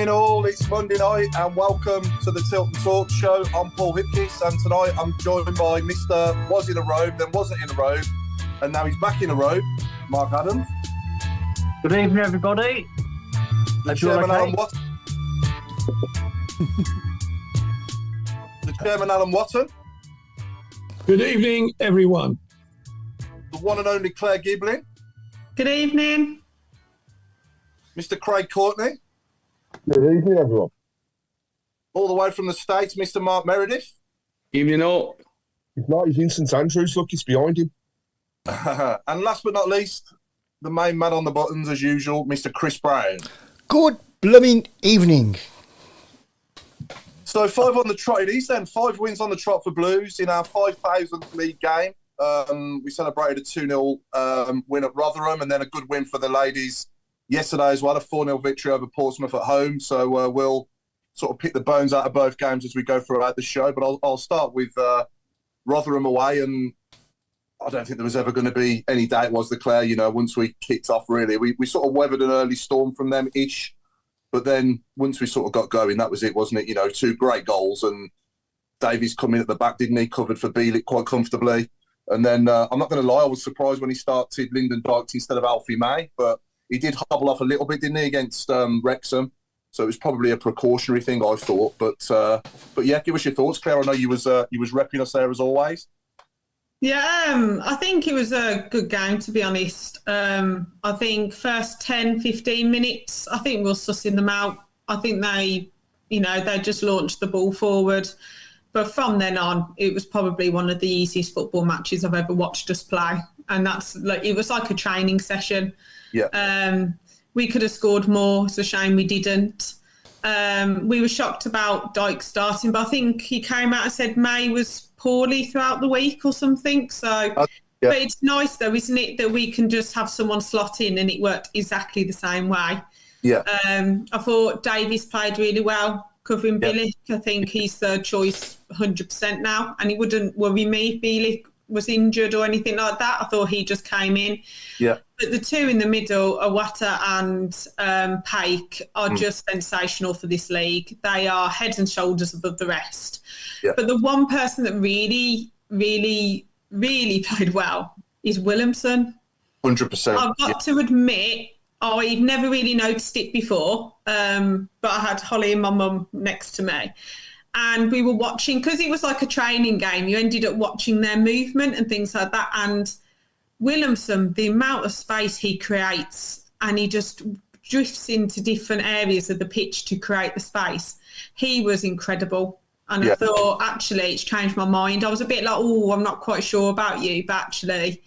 Evening all, it's Monday night and welcome to the Tilton Talk Show. I'm Paul Hipkiss and tonight I'm joined by Mr. Was in a robe, then wasn't in a robe, and now he's back in a robe, Mark Adams. Good evening everybody. The Chairman Alan Watson. The Chairman Alan Watson. Good evening everyone. The one and only Claire Giblin. Good evening. Mr. Craig Courtney. Good evening, everyone. All the way from the States, Mr. Mark Meredith. Evening all. He's not, he's in St Andrews, look, he's behind him. And last but not least, the main man on the buttons, as usual, Mr. Chris Brown. Good blooming evening. So 5 on the trot it is then. 5 wins on the trot for Blues in our 5,000th league game. We celebrated a 2-0 win at Rotherham and then a good win for the ladies yesterday as well, a 4-0 victory over Portsmouth at home. So we'll sort of pick the bones out of both games as we go throughout the show. But I'll start with Rotherham away, and I don't think there was ever going to be any doubt, was there, Claire? You know, once we kicked off, really, we sort of weathered an early storm from them-ish. But then once we sort of got going, that was it, wasn't it? You know, 2 great goals, and Davies come in at the back, didn't he? Covered for Bielik quite comfortably. And then I'm not going to lie, I was surprised when he started Lyndon Dykes instead of Alfie May, but he did hobble off a little bit, didn't he, against Wrexham? So it was probably a precautionary thing, I thought. But yeah, give us your thoughts, Claire. I know you was repping us there as always. Yeah, I think it was a good game, to be honest. I think first 10, 15 minutes, I think we were sussing them out. I think they just launched the ball forward. But from then on, it was probably one of the easiest football matches I've ever watched us play. And it was like a training session. Yeah. We could have scored more. It's a shame we didn't. We were shocked about Dyke starting, but I think he came out and said May was poorly throughout the week or something. So, But it's nice though, isn't it, that we can just have someone slot in and it worked exactly the same way. Yeah. I thought Davies played really well covering Bielik. I think he's third choice 100% now, and it wouldn't worry me if Bielik was injured or anything like that. I thought he just came in. Yeah. But the 2 in the middle, Awata and Paik, are just sensational for this league. They are head and shoulders above the rest. Yeah. But the one person that really, really, really played well is Williamson. 100%. I've got to admit, I've never really noticed it before, but I had Holly and my mum next to me. And we were watching, because it was like a training game, you ended up watching their movement and things like that. And Williamson, the amount of space he creates, and he just drifts into different areas of the pitch to create the space. He was incredible. And I thought, actually, it's changed my mind. I was a bit like, oh, I'm not quite sure about you. But actually,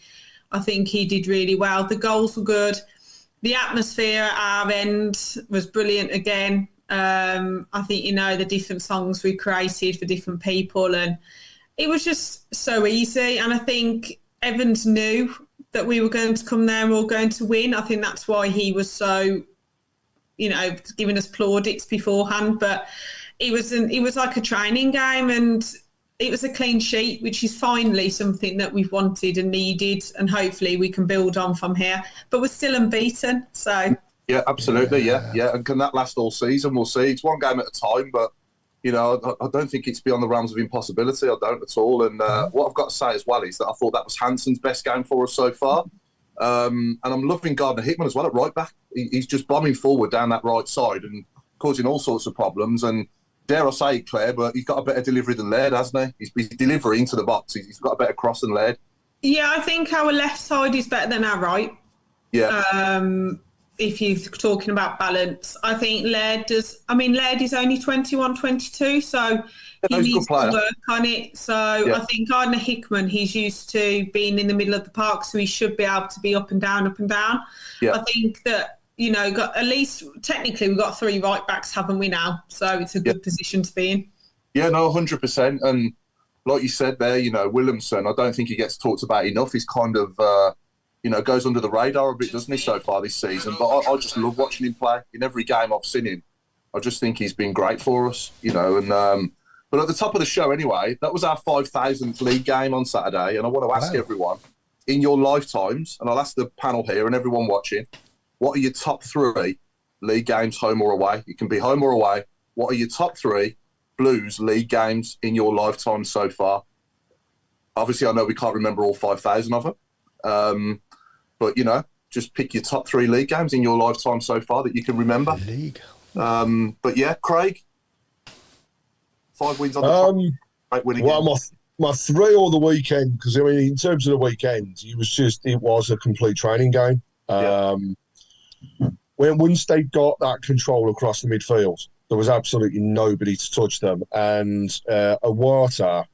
I think he did really well. The goals were good. The atmosphere at our end was brilliant again. I think, the different songs we created for different people, and it was just so easy. And I think Evans knew that we were going to come there and we were going to win. I think that's why he was so, giving us plaudits beforehand. But it was like a training game, and it was a clean sheet, which is finally something that we've wanted and needed, and hopefully we can build on from here. But we're still unbeaten, so. Yeah, absolutely, yeah. And can that last all season? We'll see. It's one game at a time, but, I don't think it's beyond the realms of impossibility. I don't at all. And what I've got to say as well is that I thought that was Hansen's best game for us so far. And I'm loving Gardner-Hickman as well at right back. He's just bombing forward down that right side and causing all sorts of problems. And dare I say it, Claire, but he's got a better delivery than Laird, hasn't he? He's delivering into the box. He's got a better cross than Laird. Yeah, I think our left side is better than our right. Yeah. If you're talking about balance, I think Laird does. I mean, Laird is only 21, 22, so he needs to work on it. So I think Gardner-Hickman, he's used to being in the middle of the park, so he should be able to be up and down, up and down. Yeah. I think that, got at least, technically, we've got 3 right backs, haven't we now? So it's a good position to be in. Yeah, no, 100%. And like you said there, Williamson, I don't think he gets talked about enough. He's kind of... goes under the radar a bit, doesn't he, so far this season? But I just love watching him play. In every game I've seen him, I just think he's been great for us, And but at the top of the show anyway, that was our 5,000th league game on Saturday. And I want to ask everyone, in your lifetimes, and I'll ask the panel here and everyone watching, what are your top 3 league games, home or away. You can be home or away. What are your top 3 Blues league games in your lifetime so far? Obviously, I know we can't remember all 5,000 of them, but, just pick your top 3 league games in your lifetime so far that you can remember. League. But yeah, Craig, 5 wins on the trot. Great win again. Well, my 3 or the weekend, because in terms of the weekend, it was a complete training game. Once they got that control across the midfield, there was absolutely nobody to touch them. And Awata,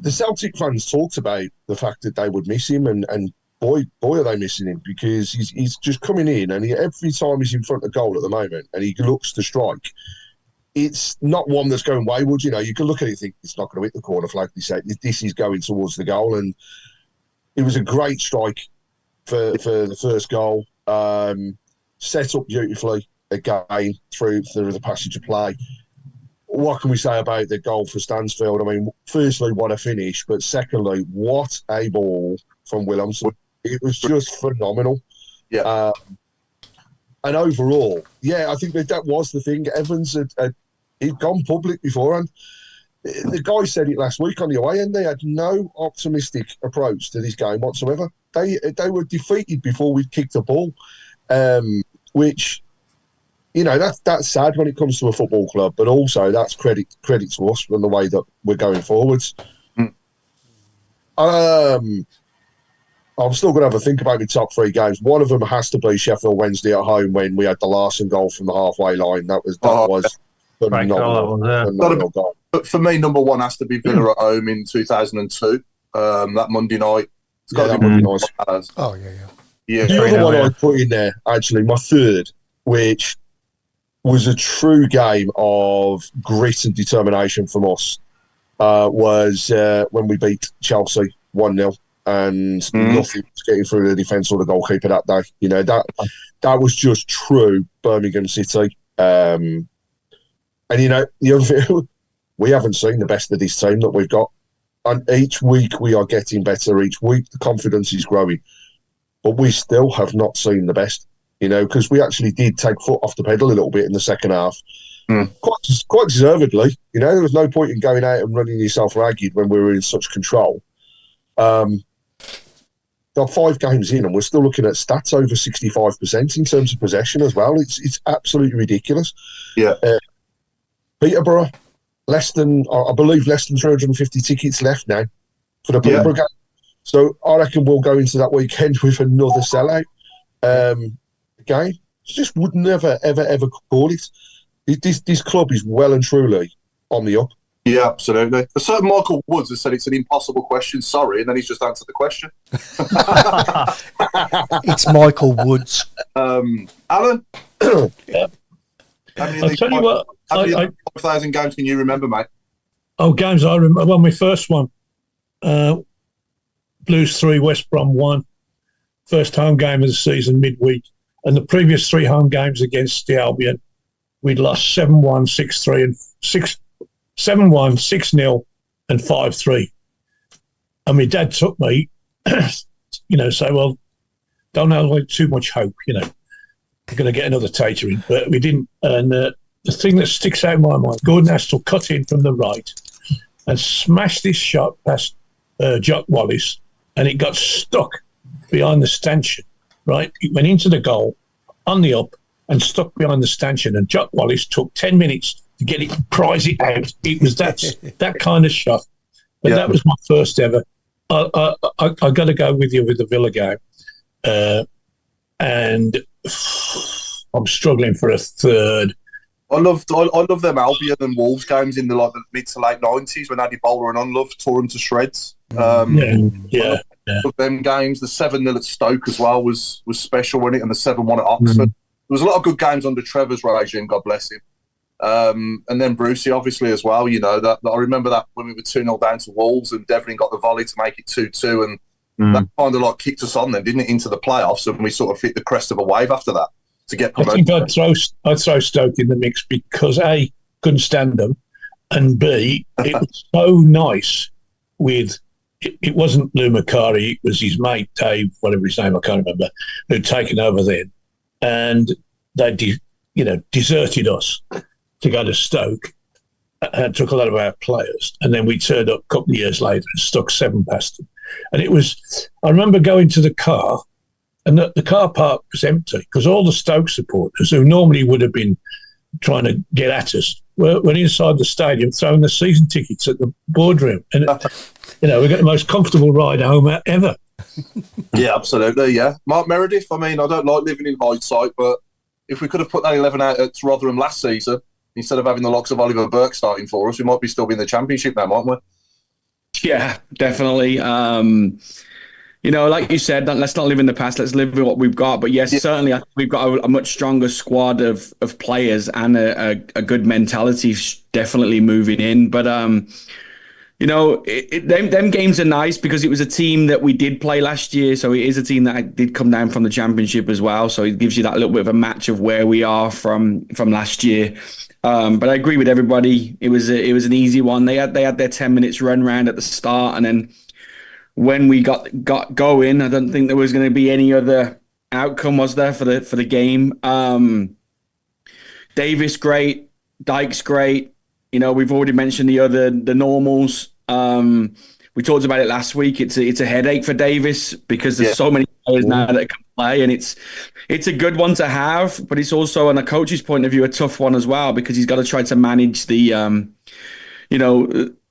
the Celtic fans talked about the fact that they would miss him, and boy are they missing him, because he's just coming in, and every time he's in front of goal at the moment and he looks to strike, it's not one that's going wayward. You can look at it and think it's not going to hit the corner flag. They say this is going towards the goal, and it was a great strike for the first goal. Set up beautifully again through the passage of play. What can we say about the goal for Stansfield? I mean, firstly, what a finish, but secondly, what a ball from Williamson. It was just phenomenal. Yeah. And overall, I think that was the thing. Evans he'd gone public beforehand. The guy said it last week on the away end. They had no optimistic approach to this game whatsoever. They were defeated before we'd kicked the ball, which, that's sad when it comes to a football club, but also that's credit to us and the way that we're going forwards. I'm still going to have a think about my top 3 games. One of them has to be Sheffield Wednesday at home when we had the Larson goal from the halfway line. That was phenomenal goal. But for me, number 1 has to be Villa at home in 2002. That Monday night. It's got to be Monday night. Oh, yeah. The other one I put in there, actually, my 3rd, which was a true game of grit and determination from us, was when we beat Chelsea 1-0. And nothing was getting through the defence or the goalkeeper that day. That was just true Birmingham City. And the other thing, we haven't seen the best of this team that we've got. And each week we are getting better. Each week the confidence is growing. But we still have not seen the best, because we actually did take foot off the pedal a little bit in the second half. Quite deservedly. There was no point in going out and running yourself ragged when we were in such control. Got 5 games in and we're still looking at stats over 65% in terms of possession as well. It's absolutely ridiculous. Yeah. Peterborough, I believe less than 350 tickets left now for the Peterborough game. So I reckon we'll go into that weekend with another sellout game. Just would never, ever call it. This club is well and truly on the up. Yeah, absolutely. A certain Michael Woods has said it's an impossible question, sorry, and then he's just answered the question. It's Michael Woods. Alan? Yeah. I'll tell you what. How many 5,000 games can you remember, mate? Oh, games I remember. Well, my first one, Blues 3, West Brom 1. First home game of the season, midweek. And the previous 3 home games against the Albion, we'd lost 7-1, 6-3, and 7-1, 6-0, and 5-3. And my dad took me, say, well, don't have too much hope, we're going to get another tatering. But we didn't. And the thing that sticks out in my mind, Gordon Astle cut in from the right and smashed this shot past Jock Wallace, and it got stuck behind the stanchion, right? It went into the goal on the up and stuck behind the stanchion, and Jock Wallace took 10 minutes to get it, prize it out. It was that kind of shot. But that was my first ever. I got to go with you with the Villa game. And I'm struggling for a third. I love them Albion and Wolves games in the mid to late 90s when Addy Bowler and Unlove tore them to shreds. Yeah. Them games, the 7-0 at Stoke as well was special, wasn't it? And the 7-1 at Oxford. There was a lot of good games under Trevor's regime, God bless him. And then Brucey, obviously, as well. You know, that I remember that when we were 2-0 down to Wolves and Devlin got the volley to make it 2-2. And that kind of like kicked us on then, didn't it, into the playoffs? And we sort of hit the crest of a wave after that to get promoted. I think I'd throw Stoke in the mix because A, couldn't stand them, and B, it was so nice with... It wasn't Lou Macari, it was his mate, Dave, whatever his name, I can't remember, who'd taken over then. and they, deserted us to go to Stoke and took a lot of our players. And then we turned up a couple of years later and stuck 7 past them. And I remember going to the car, and the car park was empty because all the Stoke supporters, who normally would have been trying to get at us, were inside the stadium throwing the season tickets at the boardroom. And, we got the most comfortable ride home ever. Yeah, absolutely, yeah. Mark Meredith, I mean, I don't like living in hindsight, but if we could have put that 11 out at Rotherham last season, instead of having the likes of Oliver Burke starting for us, we might be still be in the Championship now, mightn't we? Yeah, definitely. Like you said, let's not live in the past. Let's live with what we've got. But yes, certainly, I think we've got a much stronger squad of players and a good mentality definitely moving in. But, them games are nice because it was a team that we did play last year. So it is a team that did come down from the Championship as well. So it gives you that little bit of a match of where we are from last year. But I agree with everybody. It was an easy one. They had their 10 minutes run round at the start, and then when we got going, I don't think there was going to be any other outcome, was there, for the game? Davis great, Dyke's great. We've already mentioned the normals. We talked about it last week. It's a headache for Davis because there's so many players now that can play, and it's a good one to have, but it's also, on a coach's point of view, a tough one as well because he's got to try to manage the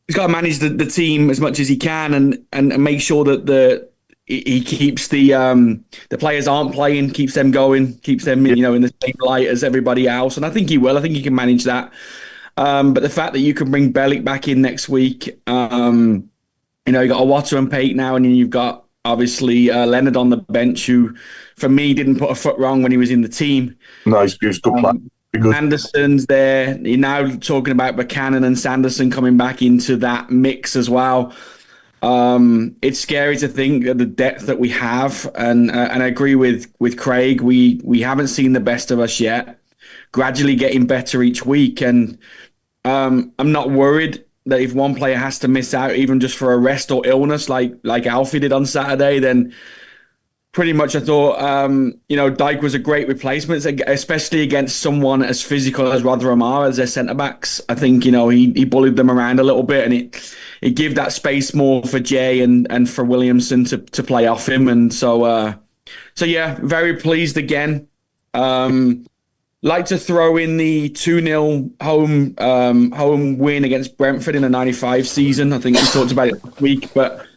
he's got to manage the team as much as he can and make sure that he keeps the players aren't playing, keeps them going, keeps them in the same light as everybody else. And I think he will. I think he can manage that. But the fact that you can bring Bellick back in next week, you got Owatu and Pate now, and then you've got obviously Leonard on the bench, who for me didn't put a foot wrong when he was in the team. No, he's good player. Anderson's there. You're now talking about Buchanan and Sanderson coming back into that mix as well. It's scary to think of the depth that we have, and I agree with Craig. We haven't seen the best of us yet. Gradually getting better each week, and I'm not worried that if one player has to miss out, even just for a rest or illness, like Alfie did on Saturday, then pretty much I thought, Dyke was a great replacement, especially against someone as physical as Rotherham are as their centre-backs. I think, he bullied them around a little bit, and it gave that space more for Jay and for Williamson to play off him. And so yeah, very pleased again. Like to throw in the 2-0 home win against Brentford in the 95 season. I think we talked about it last week, but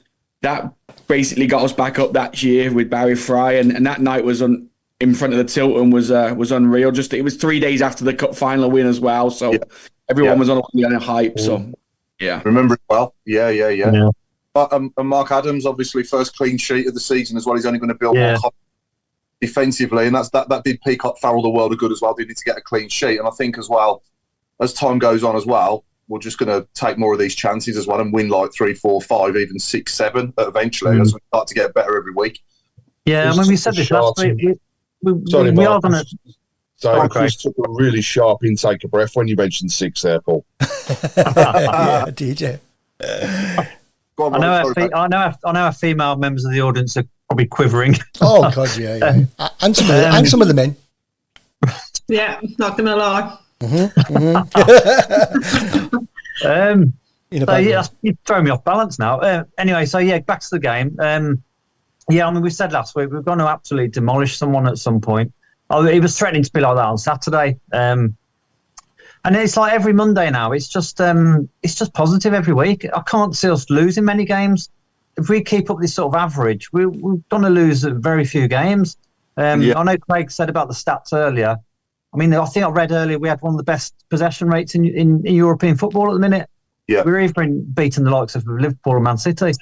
that basically got us back up that year with Barry Fry, and that night was in front of the Tilton was unreal. It was 3 days after the cup final win as well, so everyone was on a hype. So yeah, remember it well. Yeah. And Mark Adams, obviously first clean sheet of the season as well. He's only going to build more defensively, and that did Peacock Farrell the world of good as well. Did need to get a clean sheet, and I think as well as time goes on as well, we're just going to take more of these chances as well and win like 3, 4, 5, even 6, 7 eventually as we start to get better every week. Yeah, I mean, we said this last week. We are going to. So Chris took a really sharp intake of breath when you mentioned 6 there, Paul. Yeah, did you? I know our female members of the audience are probably quivering. Oh God, yeah. And some of the men. Yeah, not gonna lie. You throw me off balance now. Anyway, so yeah, back to the game. I mean, we said last week we're going to absolutely demolish someone at some point. Oh, it was threatening to be like that on Saturday. And it's like every Monday now. It's just positive every week. I can't see us losing many games. If we keep up this sort of average, we're going to lose very few games. I know Craig said about the stats earlier. I mean, I think I read earlier we had one of the best possession rates in European football at the minute. Yeah, we're even beating the likes of Liverpool and Man City.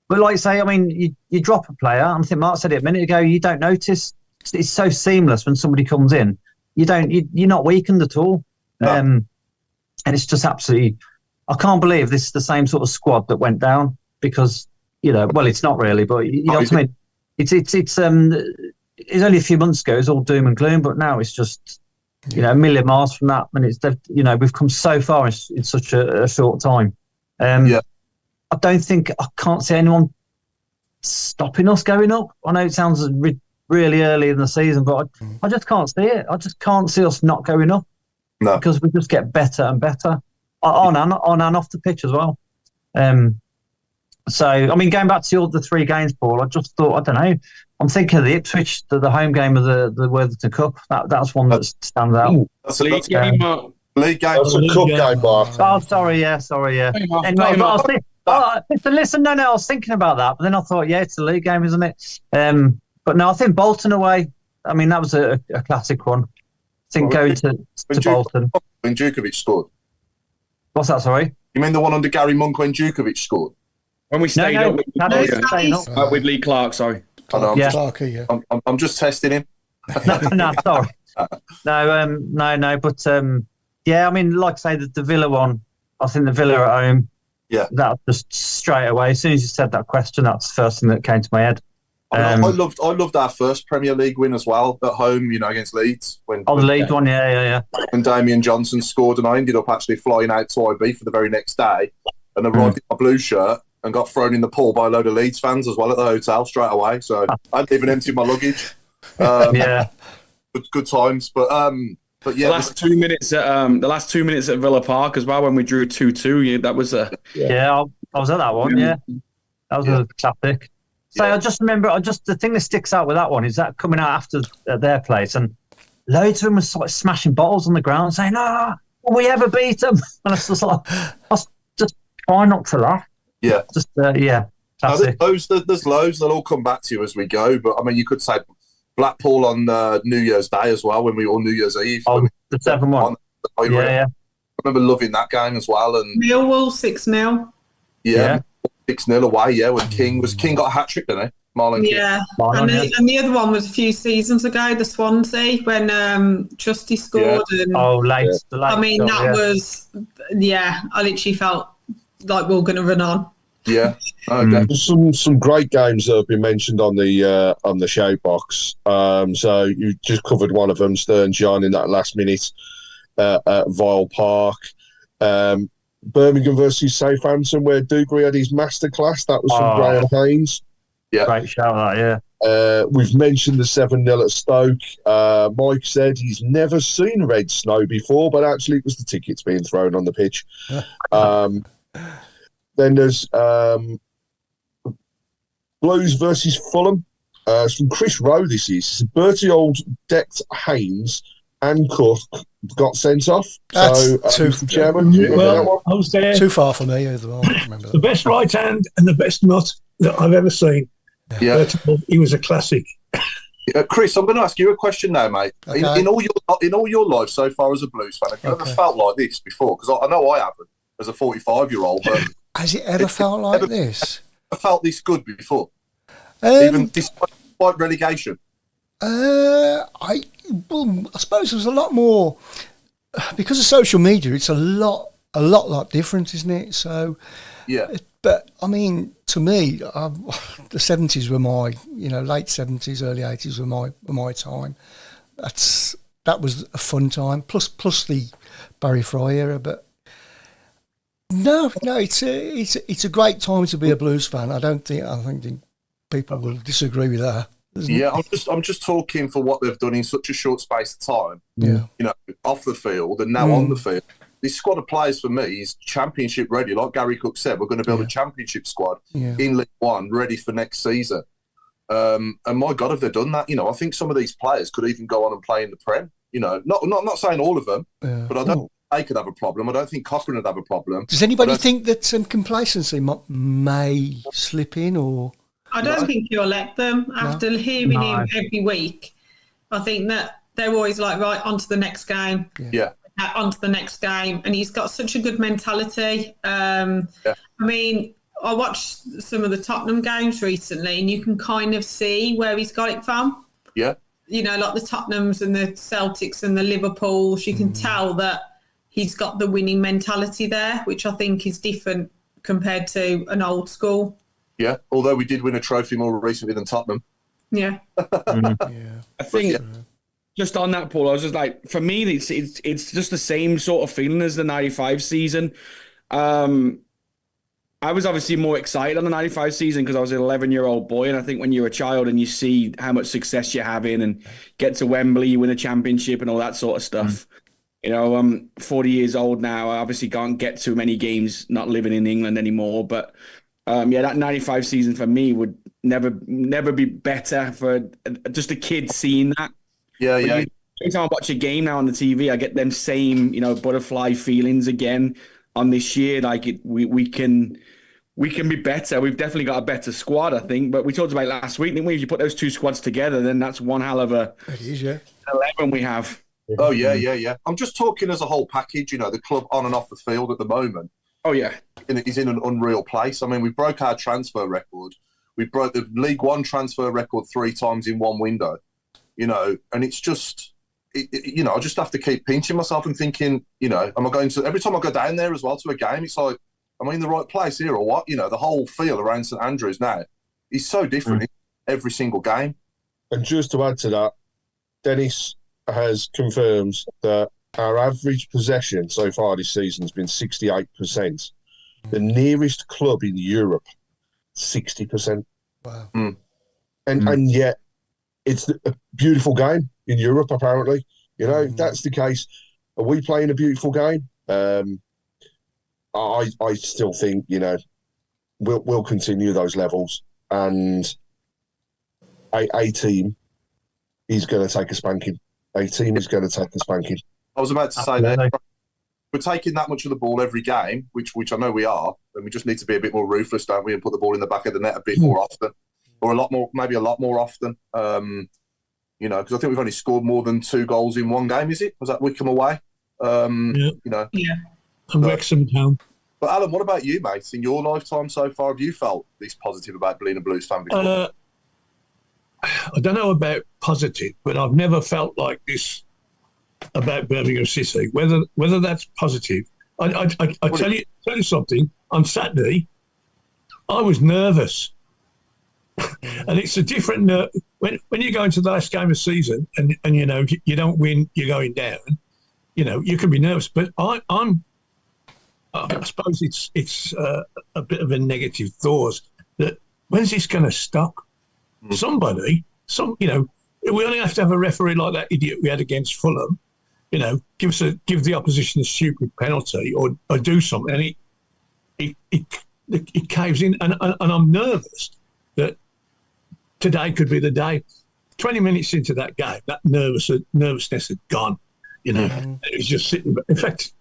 But like I say, I mean, you drop a player. I think Mark said it a minute ago. You don't notice. It's so seamless when somebody comes in. You're not weakened at all. No. And it's just absolutely. I can't believe this is the same sort of squad that went down because well, it's not really, but you know what I mean. It's only a few months ago. It was all doom and gloom, but now it's just a million miles from that, and we've come so far in such a short time. I can't see anyone stopping us going up. I know it sounds really early in the season, but I just can't see it. I just can't see us not going up. No. Because we just get better and better on and off the pitch as well. So, I mean, going back to the 3 games, Paul, I just thought, I don't know, I'm thinking of the Ipswich, the home game of the Worthington Cup. That's one that stands out. That's League game, league game. That's a cup game, Mark. Oh, sorry, yeah. Anyway, listen, I was thinking about that, but then I thought, it's a league game, isn't it? But no, I think Bolton away, I mean, that was a classic one. I think going to Bolton. When Djukovic scored. What's that, sorry? You mean the one under Gary Monk when Djukovic scored? When we stayed up with Lee Clark, sorry. I'm just testing him. no, sorry. No, but I mean, like I say, the Villa one, I think the Villa at home, that just straight away, as soon as you said that question, that's the first thing that came to my head. I loved our first Premier League win as well at home, against Leeds. The Leeds one, yeah. When Damien Johnson scored, and I ended up actually flying out to IB for the very next day and arrived in my blue shirt and got thrown in the pool by a load of Leeds fans as well at the hotel straight away. So I hadn't even emptied my luggage. Good times. But yeah, the last 2 minutes at Villa Park as well when we drew 2-2. That was I was at that one. Yeah, that was a classic. So I just remember, the thing that sticks out with that one is that coming out after their place, and loads of them were sort of smashing bottles on the ground, saying, will we ever beat them? And it's just like, I just try not to laugh. Yeah. Just, classic. There's loads. They'll all come back to you as we go. But, I mean, you could say Blackpool on New Year's Day as well, when we all New Year's Eve. Oh, the 7-1. I remember loving that game as well. And Millwall 6-0. Yeah. 6-0 away, when King got a hat-trick, didn't he? Marlon King. Yeah. And the other one was a few seasons ago, the Swansea, when Trusty scored. Yeah. And, late. I mean, that was, I literally felt like we were going to run on. Yeah. There's some great games that have been mentioned on the shout box. So you just covered one of them, Stern John, in that last minute at Vile Park. Birmingham versus Southampton, where Dougarry had his masterclass. That was from Graham Haynes. Yeah, great shout out. Yeah. We've mentioned the 7-0 at Stoke. Mike said he's never seen red snow before, but actually it was the tickets being thrown on the pitch. Then there's Blues versus Fulham. It's from Chris Rowe. This is Bertie Old decked Haynes and Cook got sent off. That's Chairman, I was there. Too far for me as well. I remember The best right hand and the best nut that I've ever seen. Yeah. He was a classic. Chris, I'm going to ask you a question now, mate. Okay. In all your life so far as a Blues fan, have you ever felt like this before? Because I know I haven't as a 45-year-old. But has it ever felt like this? I felt this good before, even despite relegation. I suppose there's a lot more because of social media. It's a lot different, isn't it? So, But I mean, to me, the 70s were my, late 70s, early 80s were my time. That was a fun time. Plus the Barry Fry era. But no, it's a great time to be a Blues fan. I think people will disagree with that. I'm just talking for what they've done in such a short space of time. Yeah, off the field and now on the field. This squad of players for me is championship ready. Like Gary Cook said, we're going to build a championship squad in League One, ready for next season. And my God, have they done that? I think some of these players could even go on and play in the Prem. Not saying all of them, but I don't think they could have a problem. I don't think Cochrane would have a problem. Does anybody think that some complacency may slip in, or? I don't think he'll let them. After hearing him every week, I think that they're always like, right, on to the next game. Yeah. On to the next game. And he's got such a good mentality. I mean, I watched some of the Tottenham games recently, and you can kind of see where he's got it from. Yeah. Like the Tottenhams and the Celtics and the Liverpools, you can tell that he's got the winning mentality there, which I think is different compared to an old school. Yeah, although we did win a trophy more recently than Tottenham. Yeah. I think just on that, Paul, I was just like, for me, it's just the same sort of feeling as the 95 season. I I was obviously more excited on the 95 season because I was an 11-year-old boy. And I think when you're a child and you see how much success you're having and get to Wembley, you win a championship and all that sort of stuff. You know, I'm 40 years old now. I obviously can't get to many games, not living in England anymore. But that 95 season for me would never be better for just a kid seeing that. Yeah, yeah. Every time I watch a game now on the TV, I get them same, butterfly feelings again on this year. Like we can be better. We've definitely got a better squad, I think. But we talked about it last week, didn't we? If you put those two squads together, then that's one hell of a 11 we have. Oh, yeah. I'm just talking as a whole package, the club on and off the field at the moment. Oh, yeah. Is in an unreal place. I mean, we broke our transfer record. We broke the League One transfer record 3 times in one window, and it's just, I just have to keep pinching myself and thinking, am I going to, every time I go down there as well to a game, it's like, am I in the right place here or what? The whole feel around St Andrews now is so different every single game. And just to add to that, Dennis has confirmed that our average possession so far this season has been 68%. The nearest club in Europe, 60%. Wow. And yet, it's a beautiful game in Europe, apparently. If that's the case, are we playing a beautiful game? I still think, we'll continue those levels. And a team is going to take a spanking. A team is going to take a spanking. I was about to say that we're taking that much of the ball every game, which I know we are, and we just need to be a bit more ruthless, don't we, and put the ball in the back of the net a bit more often, or maybe a lot more often. Because I think we've only scored more than 2 goals in one game. Is it? Was that Wickham away? Yeah. And Wrexham home. But Alan, what about you, mate? In your lifetime so far, have you felt this positive about being a Blues fan before? I don't know about positive, but I've never felt like this about Birmingham City. Whether that's positive, I tell you something. On Saturday, I was nervous, and it's a different nerve when you go into the last game of the season and you don't win, you're going down. You can be nervous, but I suppose it's a bit of a negative thought that when's this going to stop? Somebody, we only have to have a referee like that idiot we had against Fulham, give the opposition a stupid penalty or do something, and it caves in, and I'm nervous that today could be the day. 20 minutes into that game, that nervousness had gone. It was just sitting. In fact,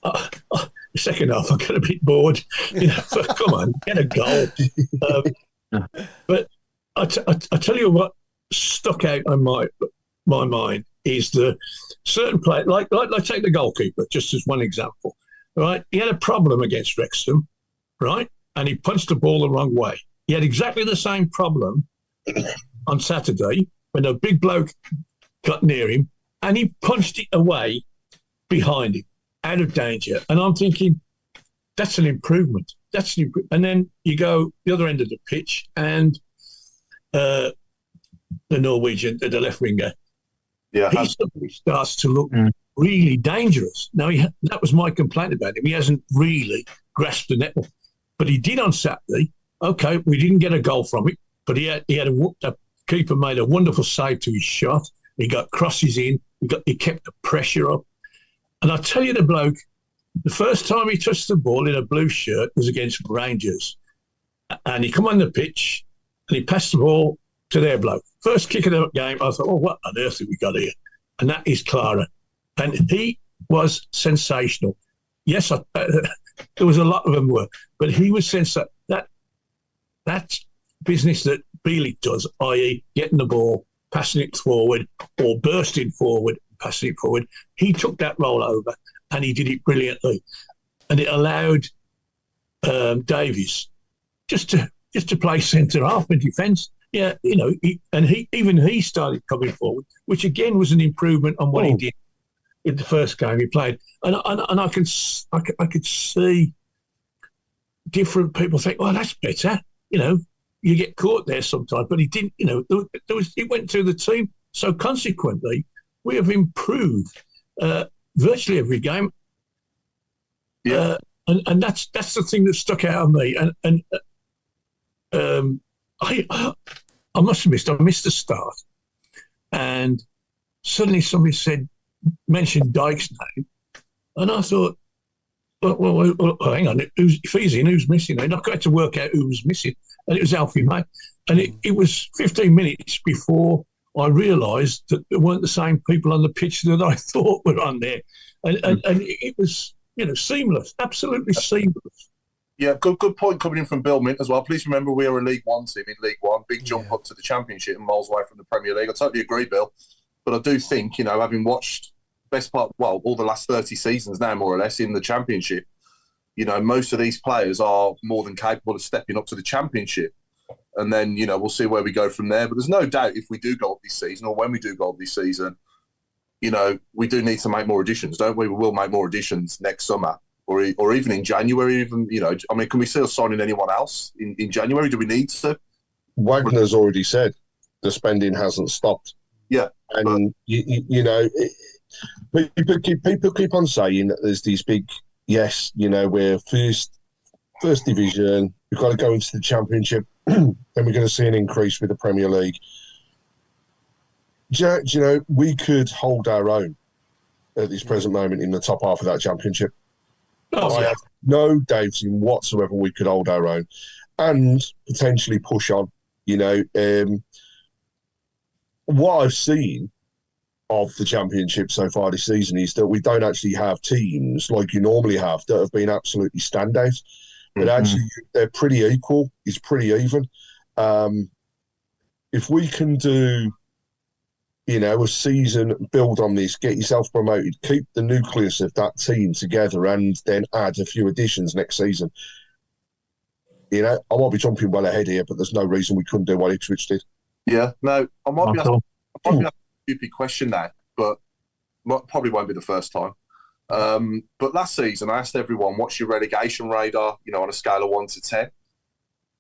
the second half, I got a bit bored. Come on, get a goal. But I tell you what stuck out on my mind is the certain play, like take the goalkeeper, just as one example, right? He had a problem against Wrexham, right? And he punched the ball the wrong way. He had exactly the same problem on Saturday when a big bloke got near him and he punched it away behind him, out of danger. And I'm thinking, that's an improvement. And then you go the other end of the pitch and the Norwegian, the left winger, he suddenly starts to look really dangerous. Now, that was my complaint about him. He hasn't really grasped the net, but he did on Saturday. Okay, we didn't get a goal from it, but he had a keeper made a wonderful save to his shot. He got crosses in. He kept the pressure up. And I tell you, the bloke, the first time he touched the ball in a blue shirt was against Rangers, and he come on the pitch and he passed the ball to their bloke. First kick of the game, I thought, what on earth have we got here? And that is Clara. And he was sensational. Yes, there was a lot of them were, but he was sensational. That's business that Bielik does, i.e. getting the ball, passing it forward, or bursting forward, passing it forward. He took that role over and he did it brilliantly. And it allowed Davies just to play centre half in defence. Yeah, he started coming forward, which again was an improvement on what he did in the first game he played. And I could see different people think, well, that's better. You get caught there sometimes, but he didn't. He went through the team. So consequently, we have improved virtually every game. Yeah. and that's the thing that stuck out of me. And I must admit, I missed the start, and suddenly somebody mentioned Dyke's name, and I thought, well, hang on, if he's in, who's missing? And I had to work out who was missing, and it was Alfie May. And it was 15 minutes before I realised that there weren't the same people on the pitch that I thought were on there, and it was seamless, absolutely seamless. Yeah, good point coming in from Bill Mint as well. Please remember we are a League One team in League One, big jump up to the Championship and miles away from the Premier League. I totally agree, Bill, but I do think having watched all the last 30 seasons now, more or less, in the Championship, most of these players are more than capable of stepping up to the Championship. And then, we'll see where we go from there. But there's no doubt if we do go up this season, or when we do go up this season, we do need to make more additions, don't we? We will make more additions next summer, or even in January. Even can we see us signing anyone else in January? Do we need to? Wagner's already said the spending hasn't stopped. Yeah, and people keep on saying that there's these big. Yes, we're first division. We've got to go into the Championship. Then we're going to see an increase with the Premier League. We could hold our own at this present moment in the top half of that Championship. I have no doubts in whatsoever we could hold our own and potentially push on. What I've seen of the Championship so far this season is that we don't actually have teams like you normally have that have been absolutely standouts. But actually, they're pretty equal. It's pretty even. If we can do, a season, build on this, get yourself promoted, keep the nucleus of that team together, and then add a few additions next season, I might be jumping well ahead here, but there's no reason we couldn't do what Ipswich did. Yeah, no, I might be asking a stupid question now, but probably won't be the first time. But last season, I asked everyone, what's your relegation radar, on a scale of 1 to 10?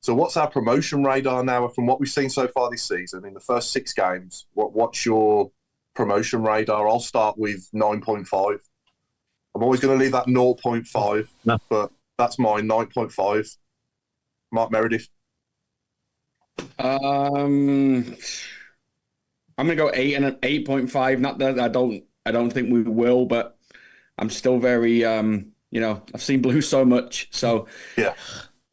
So what's our promotion radar now from what we've seen so far this season in the first 6 games? What's your promotion radar? I'll start with 9.5. I'm always going to leave that 0.5, but that's mine, 9.5. Mark Meredith. I'm going to go 8 and an 8.5. Not that I don't think we will, but I'm still very, I've seen Blue so much. So yeah,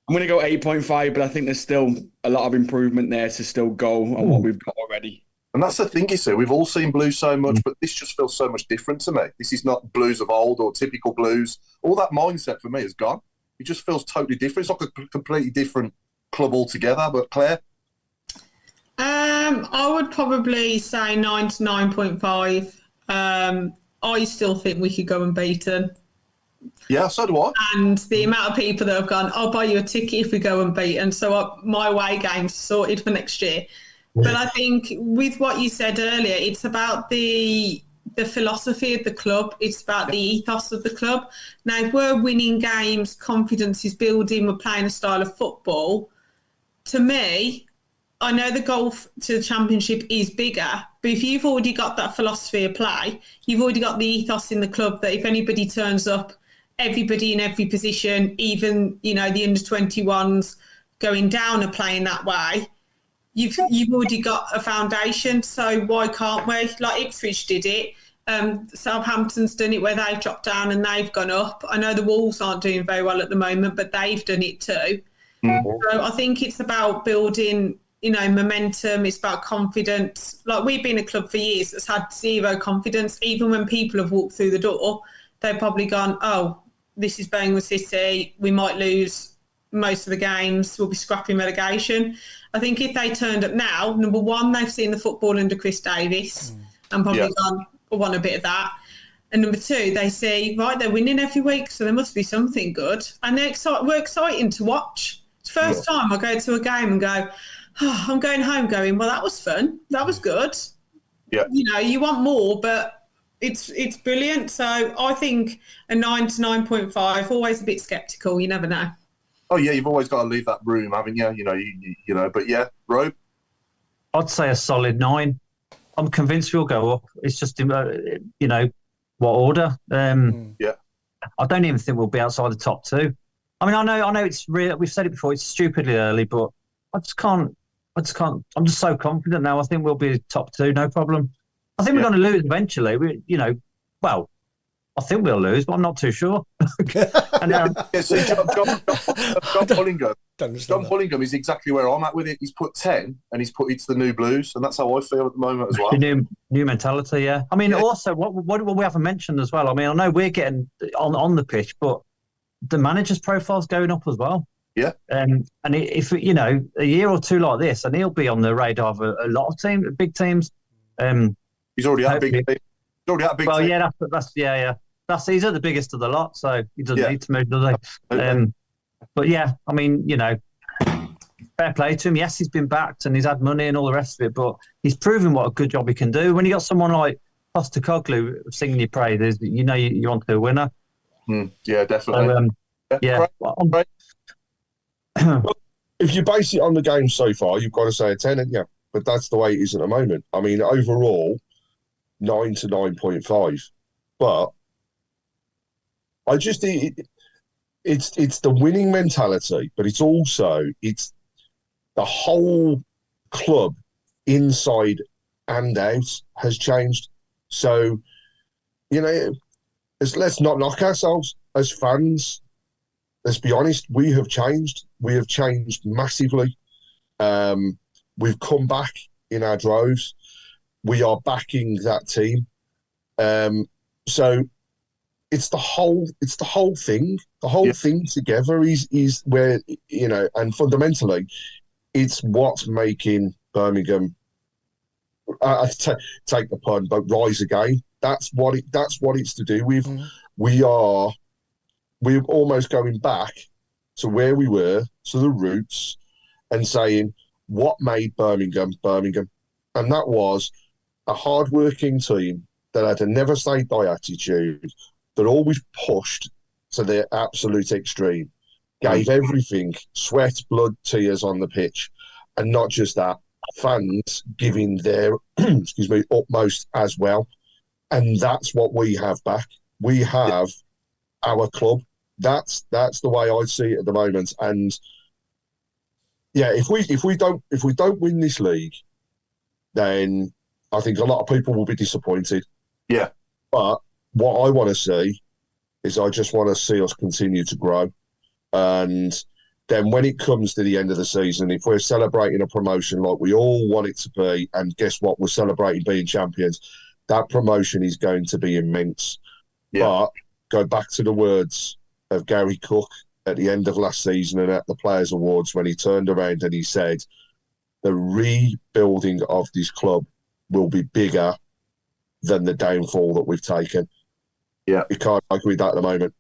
I'm going to go 8.5, but I think there's still a lot of improvement there to still go on what we've got already. And that's the thing, we've all seen Blue so much, but this just feels so much different to me. This is not Blues of old or typical Blues. All that mindset for me is gone. It just feels totally different. It's like a completely different club altogether. But Claire? I would probably say 9 to 9.5. I still think we could go unbeaten. Yeah, so do I. And the amount of people that have gone, I'll buy you a ticket if we go unbeaten. So my away game's sorted for next year. Yeah. But I think with what you said earlier, it's about the philosophy of the club. It's about the ethos of the club. Now, if we're winning games, confidence is building, we're playing a style of football. To me, I know the goal to the Championship is bigger, but if you've already got that philosophy of play, you've already got the ethos in the club that if anybody turns up, everybody in every position, even, the under-21s going down are playing that way, you've already got a foundation. So why can't we? Like Ipswich did it. Southampton's done it where they've dropped down and they've gone up. I know the Wolves aren't doing very well at the moment, but they've done it too. So I think it's about building momentum. It's about confidence. Like, we've been a club for years that's had zero confidence. Even when people have walked through the door, they've probably gone, oh, this is Birmingham City. We might lose most of the games. We'll be scrapping relegation. I think if they turned up now, number one, they've seen the football under Chris Davis and probably gone, I want a bit of that. And number two, they see, right, they're winning every week, so there must be something good. And we're exciting to watch. It's the first time I go to a game and go, oh, I'm going home going, well, that was fun. That was good. Yeah. You want more, but it's brilliant. So I think a 9 to 9.5, always a bit sceptical. You never know. Oh, yeah, you've always got to leave that room, haven't you? But yeah, Robe? I'd say a solid 9. I'm convinced we'll go up. It's just, what order? Yeah. I don't even think we'll be outside the top two. I mean, I know it's real. We've said it before. It's stupidly early, but I just can't. I'm just so confident now. I think we'll be top two, no problem. I think we're going to lose eventually. I think we'll lose, but I'm not too sure. And, see, John Bullingham is exactly where I'm at with it. He's put 10 and he's put it's the new Blues, and that's how I feel at the moment as well. The new mentality, yeah. I mean, also, what we haven't mentioned as well, I mean, I know we're getting on the pitch, but the manager's profile's going up as well. Yeah. And if, a year or two like this, and he'll be on the radar of a lot of teams, big teams. He's already had a big team. He's already had a big team. Yeah, he's at the biggest of the lot, so he doesn't need to move, does he? But yeah, I mean, fair play to him. Yes, he's been backed and he's had money and all the rest of it, but he's proven what a good job he can do. When you got someone like Postecoglou singing your praises, you're onto a winner. Yeah, definitely. Great. Well, if you base it on the game so far, you've got to say a 10, haven't you? But that's the way it is at the moment. I mean, overall, 9 to 9.5. But I just think it's the winning mentality, but it's the whole club inside and out has changed. So, let's not knock ourselves as fans. Let's be honest, we have changed. We have changed massively. We've come back in our droves. We are backing that team. So it's the whole thing. The whole thing together is where, and fundamentally, it's what's making Birmingham, I take the pun, but rise again. That's what it's to do with. We're almost going back to where we were, to the roots, and saying what made Birmingham Birmingham. And that was a hard-working team that had a never-say-die attitude, that always pushed to their absolute extreme, gave everything, sweat, blood, tears on the pitch. And not just that, fans giving their utmost as well. And that's what we have back. We have our club. That's the way I see it at the moment. And yeah, if we don't win this league, then I think a lot of people will be disappointed. Yeah. But what I want to see is I just want to see us continue to grow. And then when it comes to the end of the season, if we're celebrating a promotion like we all want it to be, and guess what, we're celebrating being champions, that promotion is going to be immense. Yeah. But go back to the words of Gary Cook at the end of last season and at the Players' Awards, when he turned around and he said, the rebuilding of this club will be bigger than the downfall that we've taken. Yeah. You can't agree with that at the moment.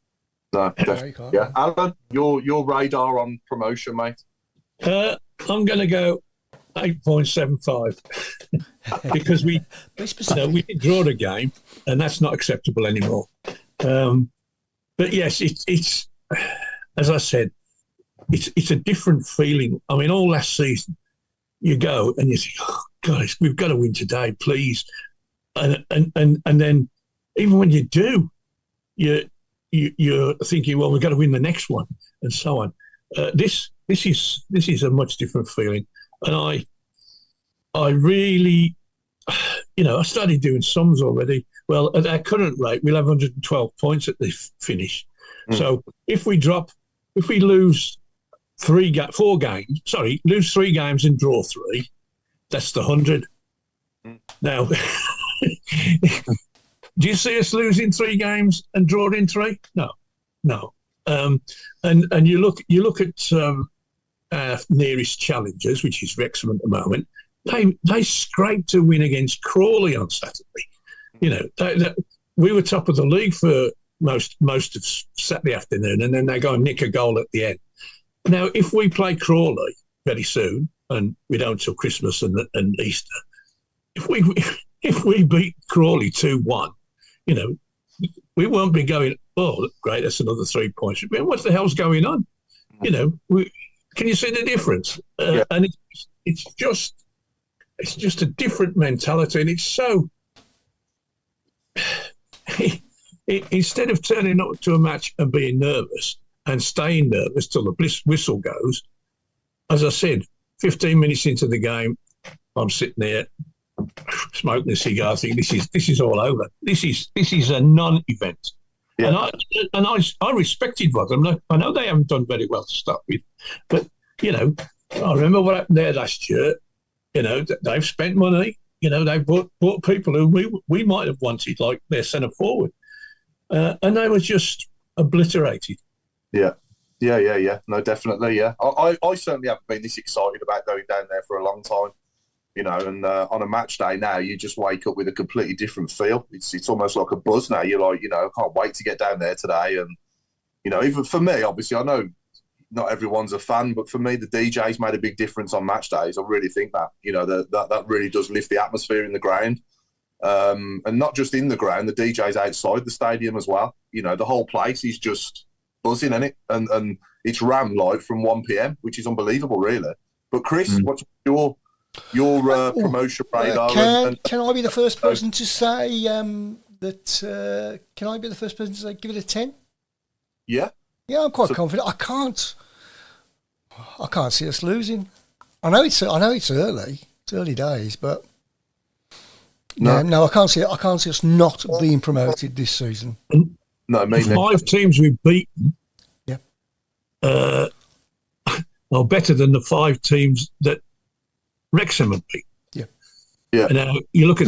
No, definitely. Yeah. Alan, your radar on promotion, mate? I'm going to go 8.75 because we did draw the game, and that's not acceptable anymore. But yes, it's as I said, it's a different feeling. I mean, all last season, you go and you think, oh, guys, we've got to win today, please. And then even when you do, you're thinking, well, we've got to win the next one, and so on. This is a much different feeling, and I really, I started doing sums already. Well, at our current rate, we'll have 112 points at the finish. So if we lose lose 3 games and draw 3, that's the 100. Now, do you see us losing 3 games and drawing 3? No. And you look at our nearest challengers, which is Wrexham at the moment. They scraped a win against Crawley on Saturday. We were top of the league for most of Saturday afternoon, and then they go and nick a goal at the end. Now, if we play Crawley very soon, and we don't till Christmas and Easter, if we beat Crawley 2-1, we won't be going, oh, great, that's another 3 points. What the hell's going on? Can you see the difference? And it's just a different mentality, and it's so. instead of turning up to a match and being nervous and staying nervous till the whistle goes, as I said, 15 minutes into the game, I'm sitting there smoking a cigar. I think this is all over. This is a non-event. Yeah. And I respected Rotherham. I know they haven't done very well to start with, but I remember what happened there last year. They've spent money. They've bought people who we might have wanted, like their centre forward, and they were just obliterated. Yeah. No, definitely. Yeah, I certainly haven't been this excited about going down there for a long time. And on a match day now, you just wake up with a completely different feel. It's almost like a buzz now. You're like, I can't wait to get down there today. And, even for me, obviously, I know not everyone's a fan, but for me, the DJs made a big difference on match days. I really think that, that really does lift the atmosphere in the ground. And not just in the ground, the DJs outside the stadium as well. The whole place is just buzzing, isn't it? And it's ran live from 1 p.m, which is unbelievable, really. But Chris, what's your promotion radar? Can I be the first person to say that? Can I be the first person to say give it a 10? Yeah. Yeah, I'm quite confident. I can't see us losing. I know it's early. It's early days, but no, I can't see it. I can't see us not being promoted this season. No, maybe 5 teams we've beaten. Yeah. Are better than the 5 teams that Wrexham had beat. Yeah. Now you look at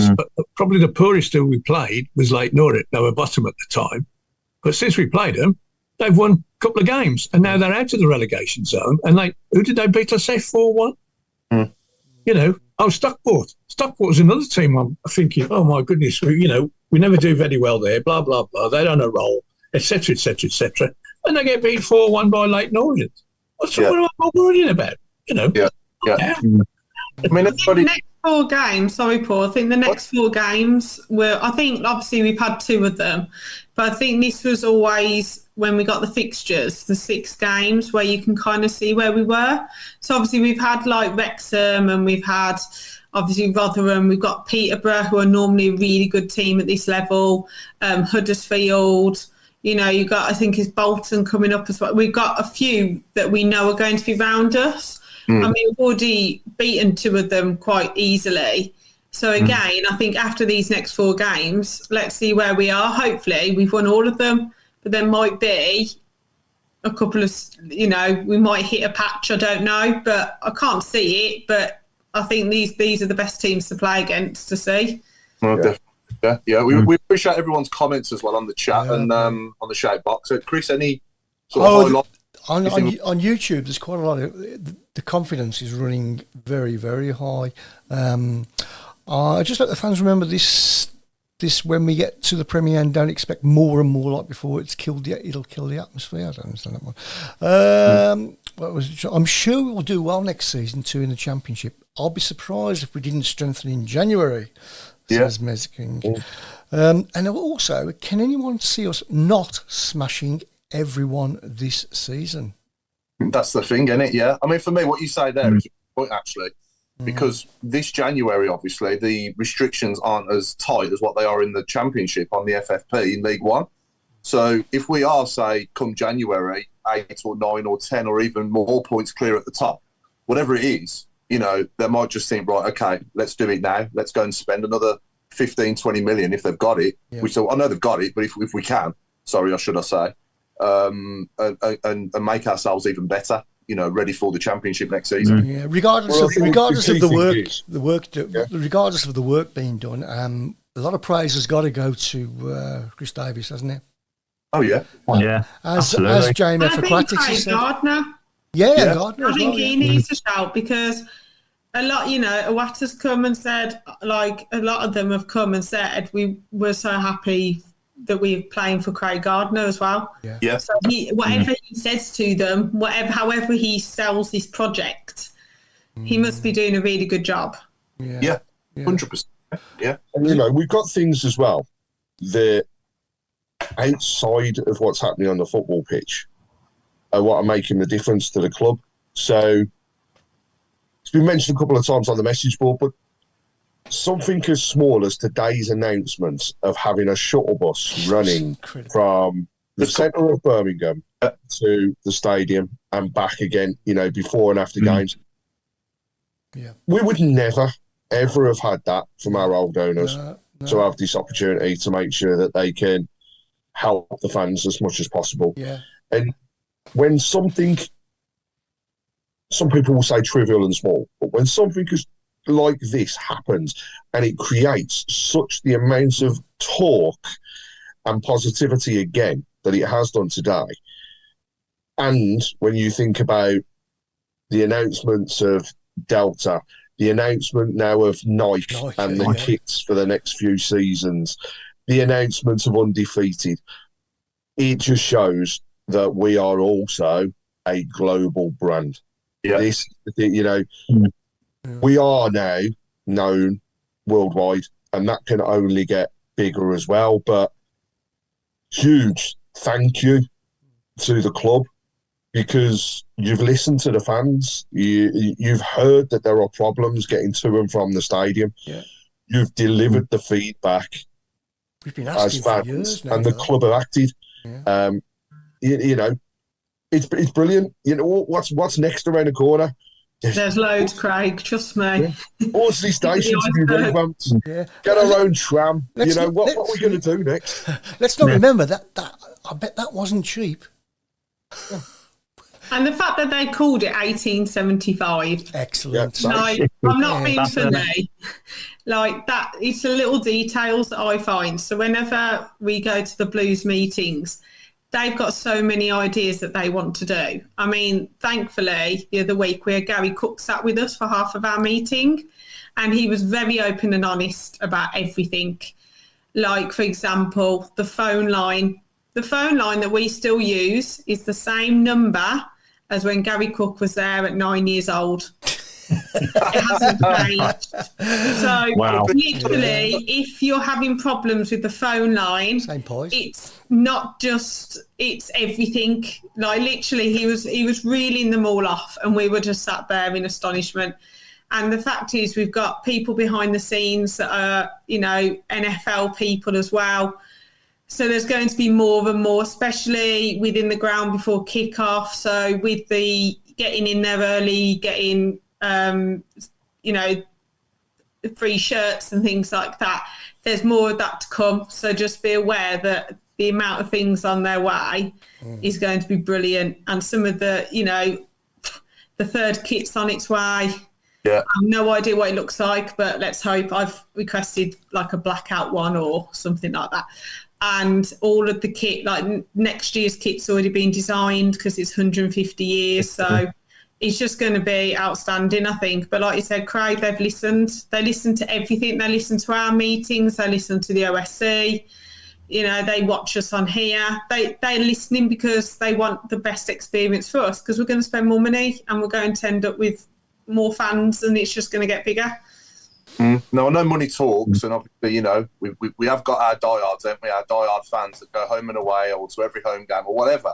probably the poorest who we played was Leyton Orient. They were bottom at the time, but since we played them, they've won a couple of games, and now they're out of the relegation zone. And who did they beat us? 4-1. Stockport. Stockport was another team. I'm thinking, oh my goodness, we never do very well there. Blah blah blah. They're on a roll, etc. etc. etc. And they get beat 4-1 by Leyton Orient. What am I worrying about? Yeah. I mean, the next 4 games, sorry, Paul, I think the next 4 games were, I think obviously we've had 2 of them, but I think this was always when we got the fixtures, the 6 games where you can kind of see where we were. So obviously we've had like Wrexham and we've had obviously Rotherham, we've got Peterborough, who are normally a really good team at this level, Huddersfield, you've got, I think, is Bolton coming up as well. We've got a few that we know are going to be round us. I mean, we've already beaten 2 of them quite easily. So again, I think after these next 4 games, let's see where we are. Hopefully we've won all of them, but there might be a couple of, we might hit a patch, I don't know, but I can't see it. But I think these are the best teams to play against to see. Well, definitely. Yeah. We appreciate everyone's comments as well on the chat and on the shout box. So Chris, any sort of highlight? On YouTube, there's quite a lot of the confidence is running very, very high. I just let the fans remember this when we get to the Premier and don't expect more and more like before. It'll kill the atmosphere. I don't understand that one. I'm sure we'll do well next season too in the Championship. I'll be surprised if we didn't strengthen in January, says Mezking. And also, can anyone see us not smashing everyone this season? That's the thing, isn't it? Yeah. I mean, for me, what you say there is a good point, actually, because this January, obviously, the restrictions aren't as tight as what they are in the Championship on the FFP in League One. So if we are, say, come January, 8 or 9 or 10 or even more points clear at the top, whatever it is, they might just think, right, okay, let's do it now. Let's go and spend another 15, 20 million if they've got it. Yeah. I know they've got it, but if we can, should I say, and make ourselves even better, ready for the Championship next season. Yeah, regardless of the work being done, a lot of praise has got to go to Chris Davies, hasn't it? Oh yeah, as Jamie Ephracratis said. Gardner. Yeah, Gardner. I think he needs a shout because a lot, Iwata's come and said, like a lot of them have come and said we were so happy that we're playing for Craig Gardner as well. Yeah. So whatever he says to them, however he sells this project, he must be doing a really good job. Yeah. 100%. Yeah. And we've got things as well that outside of what's happening on the football pitch are what are making the difference to the club. So it's been mentioned a couple of times on the message board, but something as small as today's announcement of having a shuttle bus running from the centre of Birmingham to the stadium and back again, before and after games. Yeah. We would never, ever have had that from our old owners to have this opportunity to make sure that they can help the fans as much as possible. Yeah. And when some people will say trivial and small, but when something like this happens and it creates such the amount of talk and positivity again that it has done today, and when you think about the announcements of Delta, the announcement now of Nike and the kits for the next few seasons, the announcement of Undefeated, it just shows that we are also a global brand. Yeah. We are now known worldwide, and that can only get bigger as well. But huge thank you to the club, because you've listened to the fans. You've heard that there are problems getting to and from the stadium. Yeah. You've delivered the feedback. We've been asking as fans, for years now, and the club have acted. Yeah. It's brilliant. What's next around the corner? There's loads, Craig. Trust me. Horsley Station to be revamped. Yeah. Get our own tram. What are we going to do next? Let's not remember that. I bet that wasn't cheap. And the fact that they called it 1875. Excellent. I'm not being funny. Like that, it's the little details that I find. So whenever we go to the Blues meetings, they've got so many ideas that they want to do. I mean, thankfully, the other week Gary Cook sat with us for half of our meeting, and he was very open and honest about everything. Like, for example, the phone line. The phone line that we still use is the same number as when Gary Cook was there at 9 years old. It hasn't changed. So literally, if you're having problems with the phone line, it's not just, it's everything. Like literally, he was reeling them all off, and we were just sat there in astonishment. And the fact is, we've got people behind the scenes that are, NFL people as well. So there's going to be more and more, especially within the ground before kick-off. So with the getting in there early, getting, free shirts and things like that, there's more of that to come. So just be aware that the amount of things on their way is going to be brilliant. And some of the, the third kit's on its way. Yeah. I have no idea what it looks like, but let's hope. I've requested like a blackout one or something like that. And all of the kit, like next year's kit's already been designed because it's 150 years. So it's just going to be outstanding, I think. But like you said, Craig, they've listened. They listen to everything. They listen to our meetings. They listen to the OSC. They watch us on here. They're listening because they want the best experience for us, because we're going to spend more money and we're going to end up with more fans, and it's just going to get bigger. No, I know money talks, and obviously, we have got our diehards, haven't we? Our diehard fans that go home and away, or to every home game, or whatever.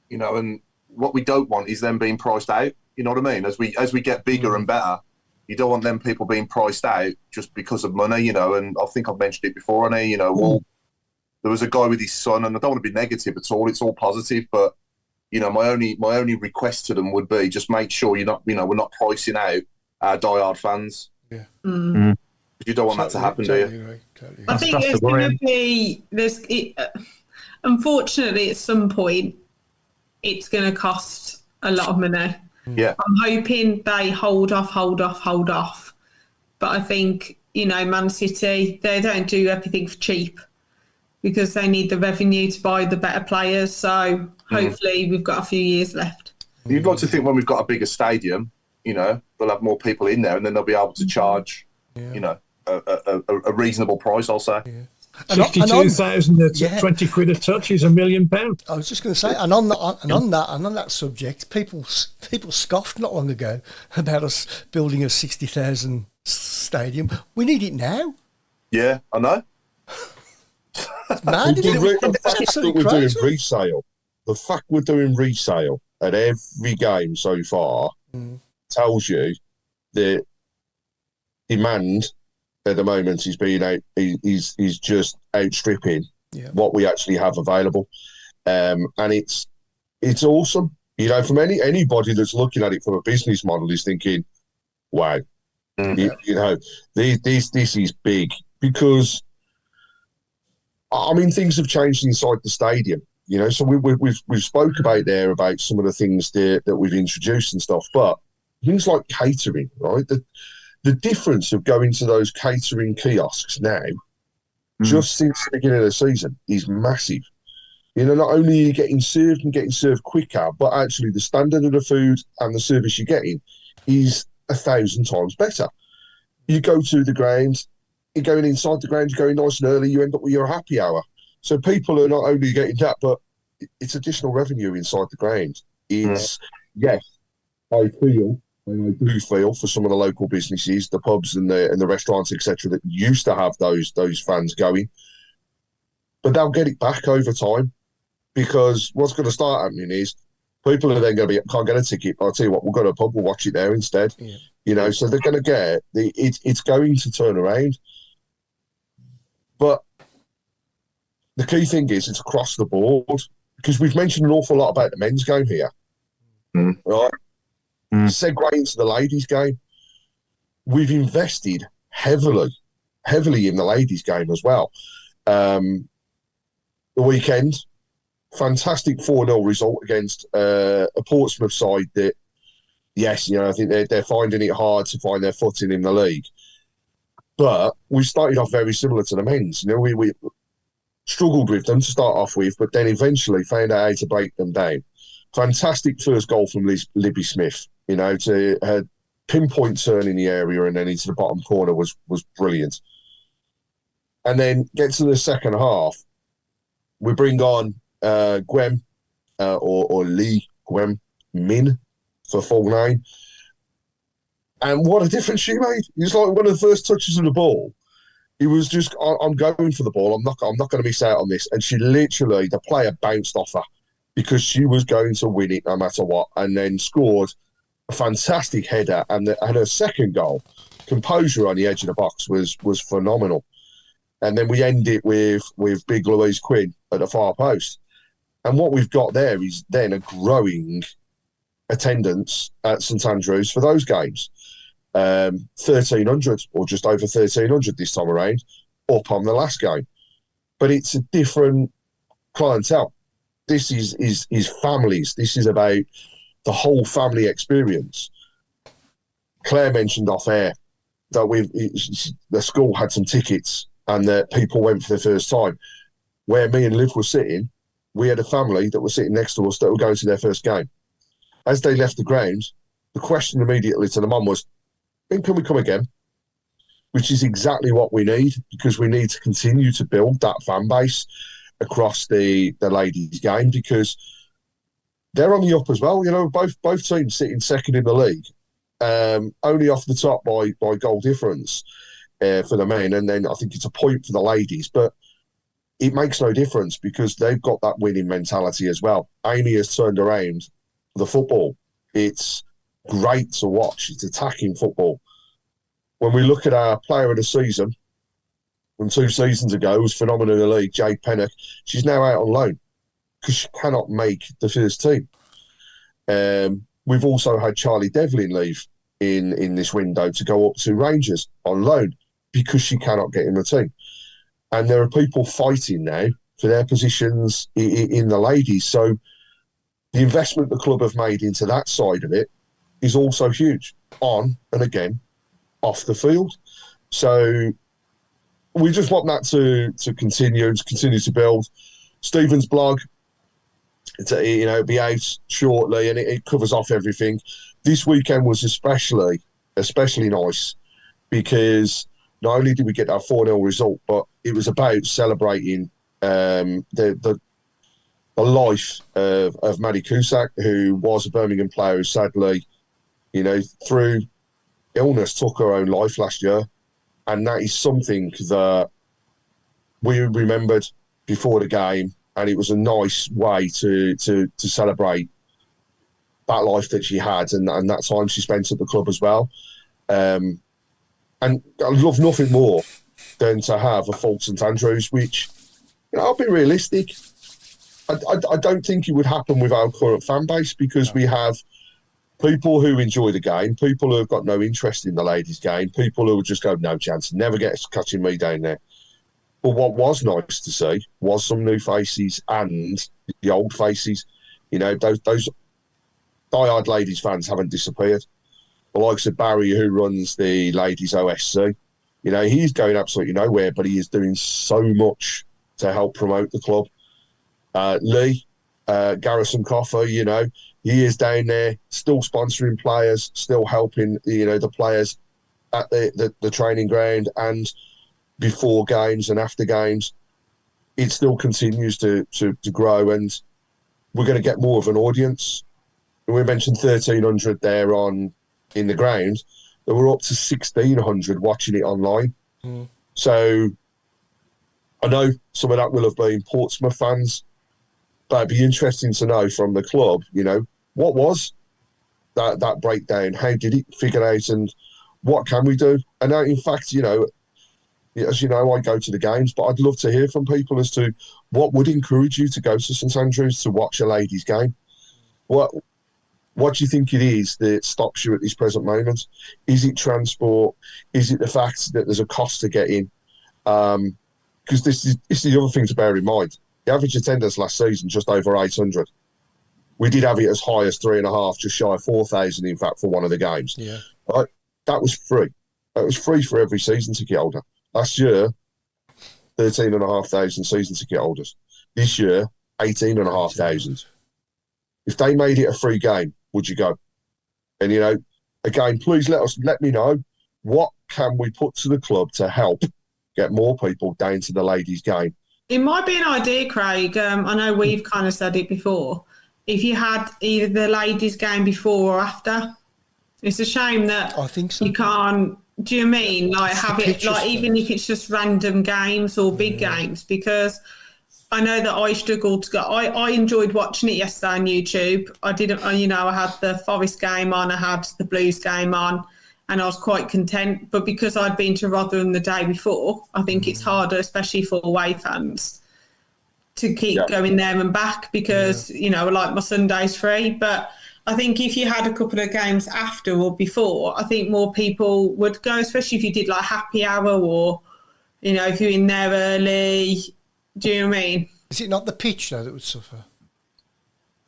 And what we don't want is them being priced out. You know what I mean? As we get bigger and better, you don't want them people being priced out just because of money. And I think I've mentioned it before. And there was a guy with his son, and I don't want to be negative at all. It's all positive, but my only request to them would be just make sure we're not pricing out our diehard fans. Yeah. You don't want that to happen, do you? Right. Totally. I think there's going to be unfortunately, at some point, it's going to cost a lot of money. Yeah. I'm hoping they hold off. But I think, Man City, they don't do everything for cheap because they need the revenue to buy the better players. So hopefully we've got a few years left. You'd like to think when we've got a bigger stadium, they'll have more people in there, and then they'll be able to charge, a reasonable price, I'll say. Yeah. 62,000 at 20 quid a touch is £1 million. I was just going to say, and on that subject, people scoffed not long ago about us building a 60,000 stadium. We need it now. Yeah, I know. It's mad, isn't it? The fact that we're doing resale, the fact we're doing resale at every game so far tells you that demand at the moment. He's just outstripping what we actually have available, and it's awesome. From anybody that's looking at it from a business model is thinking, wow, this is big, because things have changed inside the stadium. So we've spoke about some of the things that we've introduced and stuff, but things like catering, right? The difference of going to those catering kiosks now, just since the beginning of the season, is massive. Not only are you getting served quicker, but actually the standard of the food and the service you're getting is 1,000 times better. You go to the ground, you're going inside the ground, you're going nice and early, you end up with your happy hour. So people are not only getting that, but it's additional revenue inside the ground. It's, yes, I do feel for some of the local businesses, the pubs and the restaurants, etc., that used to have those fans going, but they'll get it back over time, because what's going to start happening is people are then going to can't get a ticket. I'll tell you what, we'll go to a pub, we'll watch it there instead. Yeah. So they're going to get it's going to turn around. But the key thing is it's across the board, because we've mentioned an awful lot about the men's game here, right? Segue into the ladies' game. We've invested heavily in the ladies' game as well. The weekend, fantastic 4-0 result against a Portsmouth side that, yes, I think they're finding it hard to find their footing in the league. But we started off very similar to the men's. We struggled with them to start off with, but then eventually found out how to break them down. Fantastic first goal from Libby Smith, to her pinpoint turn in the area and then into the bottom corner was brilliant. And then get to the second half, we bring on Gwem, or Lee Gwem Min for full name. And what a difference she made. It's like one of the first touches of the ball. It was just, I'm going for the ball. I'm not going to miss out on this. And she literally, the player bounced off her because she was going to win it no matter what, and then scored a fantastic header. And her second goal, composure on the edge of the box was phenomenal. And then we end it with big Louise Quinn at the far post. And what we've got there is then a growing attendance at St Andrews for those games. 1,300 or just over 1,300 this time around, up on the last game. But it's a different clientele. This is families. This is about the whole family experience. Claire mentioned off air that the school had some tickets and that people went for the first time. Where me and Liv were sitting, we had a family that was sitting next to us that were going to their first game. As they left the ground, the question immediately to the mum was, when can we come again? Which is exactly what we need, because we need to continue to build that fan base across the ladies' game, because they're on the up as well. Both teams sitting second in the league, only off the top by goal difference for the men, and then I think it's a point for the ladies. But it makes no difference because they've got that winning mentality as well. Amy has turned around the football. It's great to watch. It's attacking football. When we look at our player of the season from 2 seasons ago, was phenomenal in the league, Jade Pennock, she's now out on loan because she cannot make the first team. We've also had Charlie Devlin leave in this window to go up to Rangers on loan because she cannot get in the team. And there are people fighting now for their positions in the ladies. So the investment the club have made into that side of it is also huge, on and again, off the field. So we just want that to continue to build. Stephen's blog, it'll be out shortly, and it covers off everything. This weekend was especially nice because not only did we get that 4-0 result, but it was about celebrating the life of Maddie Cusack, who was a Birmingham player who sadly, through illness took her own life last year. And that is something that we remembered before the game, and it was a nice way to celebrate that life that she had and that time she spent at the club as well. And And I'd love nothing more than to have a full St Andrews, which, I'll be realistic. I don't think it would happen with our current fan base, because we have people who enjoy the game, people who have got no interest in the ladies' game, people who would just go, no chance, never get catching me down there. But what was nice to see was some new faces and the old faces. Those diehard ladies fans haven't disappeared. The likes of Barry, who runs the ladies OSC, he's going absolutely nowhere, but he is doing so much to help promote the club. Lee, Garrison Coffer, he is down there, still sponsoring players, still helping, the players at the training ground and before games and after games. It still continues to grow, and we're going to get more of an audience. We mentioned 1,300 there in the ground. There were up to 1,600 watching it online. So I know some of that will have been Portsmouth fans, but it'd be interesting to know from the club, what was that breakdown? How did it figure out, and what can we do? And now, in fact, as you know, I go to the games, but I'd love to hear from people as to what would encourage you to go to St Andrews to watch a ladies' game. What do you think it is that stops you at this present moment? Is it transport? Is it the fact that there's a cost to get in? Because this is the other thing to bear in mind. The average attendance last season, just over 800. We did have it as high as 3.5, just shy of 4,000, in fact, for one of the games. Yeah. Right? That was free. That was free for every season ticket holder. Last year, 13,500 season ticket holders. This year, 18,500. If they made it a free game, would you go? And, again, please let me know, what can we put to the club to help get more people down to the ladies' game? It might be an idea, Craig. I know we've kind of said it before. If you had either the ladies' game before or after, it's a shame that I think so. You can't. Do you mean like have it like even if it's just random games or big games? Because I know that I struggled to go. I enjoyed watching it yesterday on YouTube. I didn't, I had the Forest game on, I had the Blues game on, and I was quite content. But because I'd been to Rotherham the day before, I think it's harder, especially for away fans, to keep going there and back because, like my Sunday's free. But I think if you had a couple of games after or before, I think more people would go, especially if you did like happy hour or, if you're in there early. Do you know what I mean? Is it not the pitch, though, that would suffer?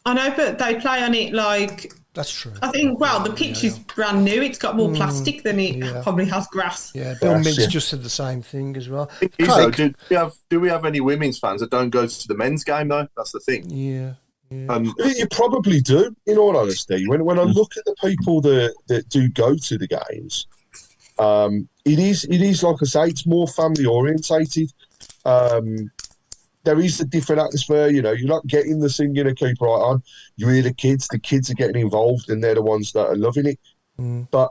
I know, but they play on it like... That's true. I think, the pitch is brand new. It's got more plastic than it probably has grass. Yeah, Bill Mintz just said the same thing as well. Do we have any women's fans that don't go to the men's game, though? That's the thing. Yeah. You probably do, in all honesty. When I look at the people that do go to the games, it is like I say, it's more family orientated. There is a different atmosphere. You're not getting the singing and keep right on. You hear the kids are getting involved, and they're the ones that are loving it. But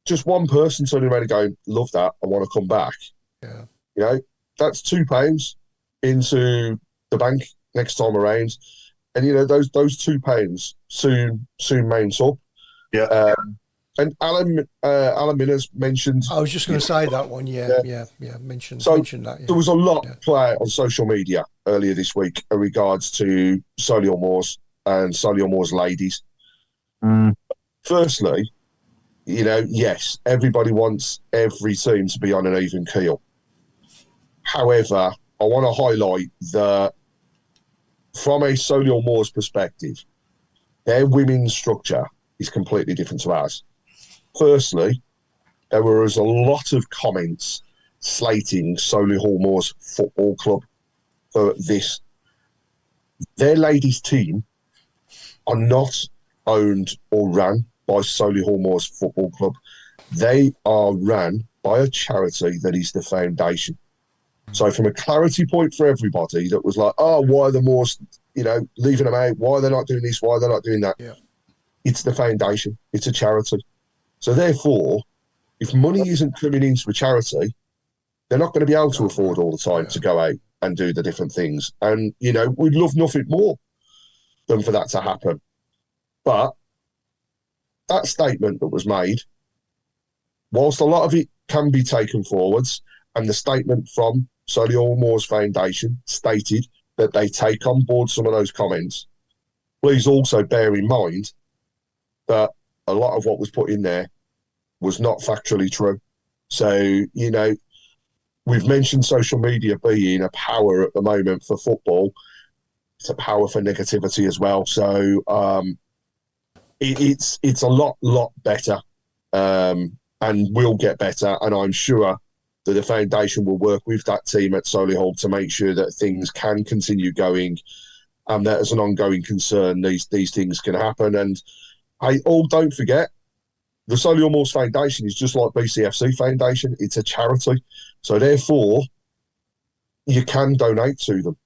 just one person turning around and going, "Love that, I want to come back." Yeah, that's £2 into the bank next time around, and those £2 soon mounts up. Yeah. And Alan Miller's mentioned. I was just going to say that one. Yeah. Mentioned that. Yeah. There was a lot play on social media earlier this week in regards to Solihull Moors and Solihull Moors ladies. Firstly, yes, everybody wants every team to be on an even keel. However, I want to highlight that from a Solihull Moors perspective, their women's structure is completely different to ours. Firstly, there was a lot of comments slating Solihull Moors Football Club for this. Their ladies' team are not owned or run by Solihull Moors Football Club. They are run by a charity that is the foundation. So from a clarity point for everybody that was like, why are the Moors, leaving them out? Why are they not doing this? Why are they not doing that? Yeah. It's the foundation. It's a charity. So therefore, if money isn't coming into a charity, they're not going to be able to afford all the time to go out and do the different things. And, we'd love nothing more than for that to happen. But that statement that was made whilst a lot of it can be taken forwards, and the statement from Solihull Moors Foundation stated that they take on board some of those comments, please also bear in mind that a lot of what was put in there was not factually true. So, we've mentioned social media being a power at the moment for football. It's a power for negativity as well. So it's a lot better and will get better. And I'm sure that the foundation will work with that team at Solihull to make sure that things can continue going, and that as an ongoing concern, these things can happen. And don't forget, the Solihull Moors Foundation is just like BCFC Foundation. It's a charity. So therefore, you can donate to them.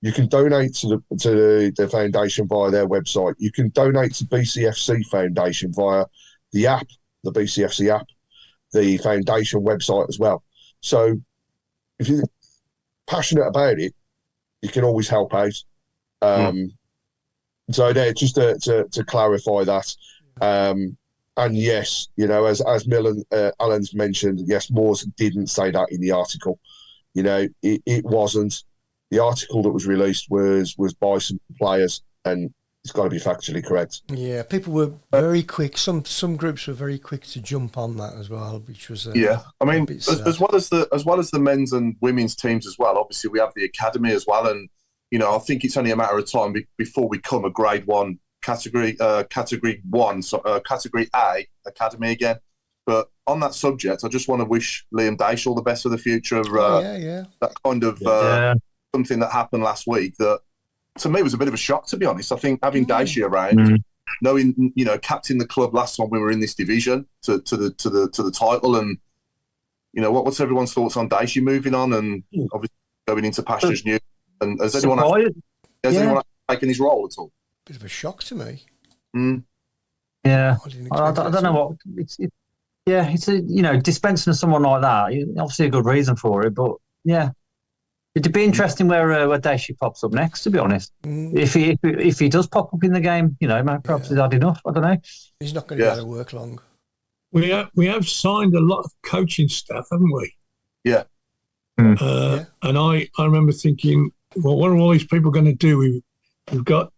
You can donate to the foundation via their website. You can donate to BCFC Foundation via the app, the BCFC app, the foundation website as well. So if you're passionate about it, you can always help out. So there, just to clarify that. And yes, as Alan's mentioned, yes, Moores didn't say that in the article. It wasn't. The article that was released was by some players, and it's got to be factually correct. Yeah, people were very quick. Some groups were very quick to jump on that as well, which was I mean, as well as the men's and women's teams as well. Obviously, we have the academy as well, and I think it's only a matter of time before we become a Grade 1 category A academy again. But on that subject, I just want to wish Liam Daish all the best for the future. That kind of something that happened last week that to me was a bit of a shock, to be honest. I think having Daish around, knowing captain the club last time we were in this division to the title, and what's everyone's thoughts on Daish moving on and obviously going into pastures new? And has anyone taken his role at all? Bit of a shock to me. Yeah, I don't know what it's. It's dispensing to someone like that. Obviously, a good reason for it, but yeah, it'd be interesting where Daishy pops up next. To be honest, if he does pop up in the game, perhaps he's had enough. I don't know. He's not going to be able to work long. We have signed a lot of coaching staff, haven't we? Yeah. And I remember thinking, well, what are all these people going to do? We've got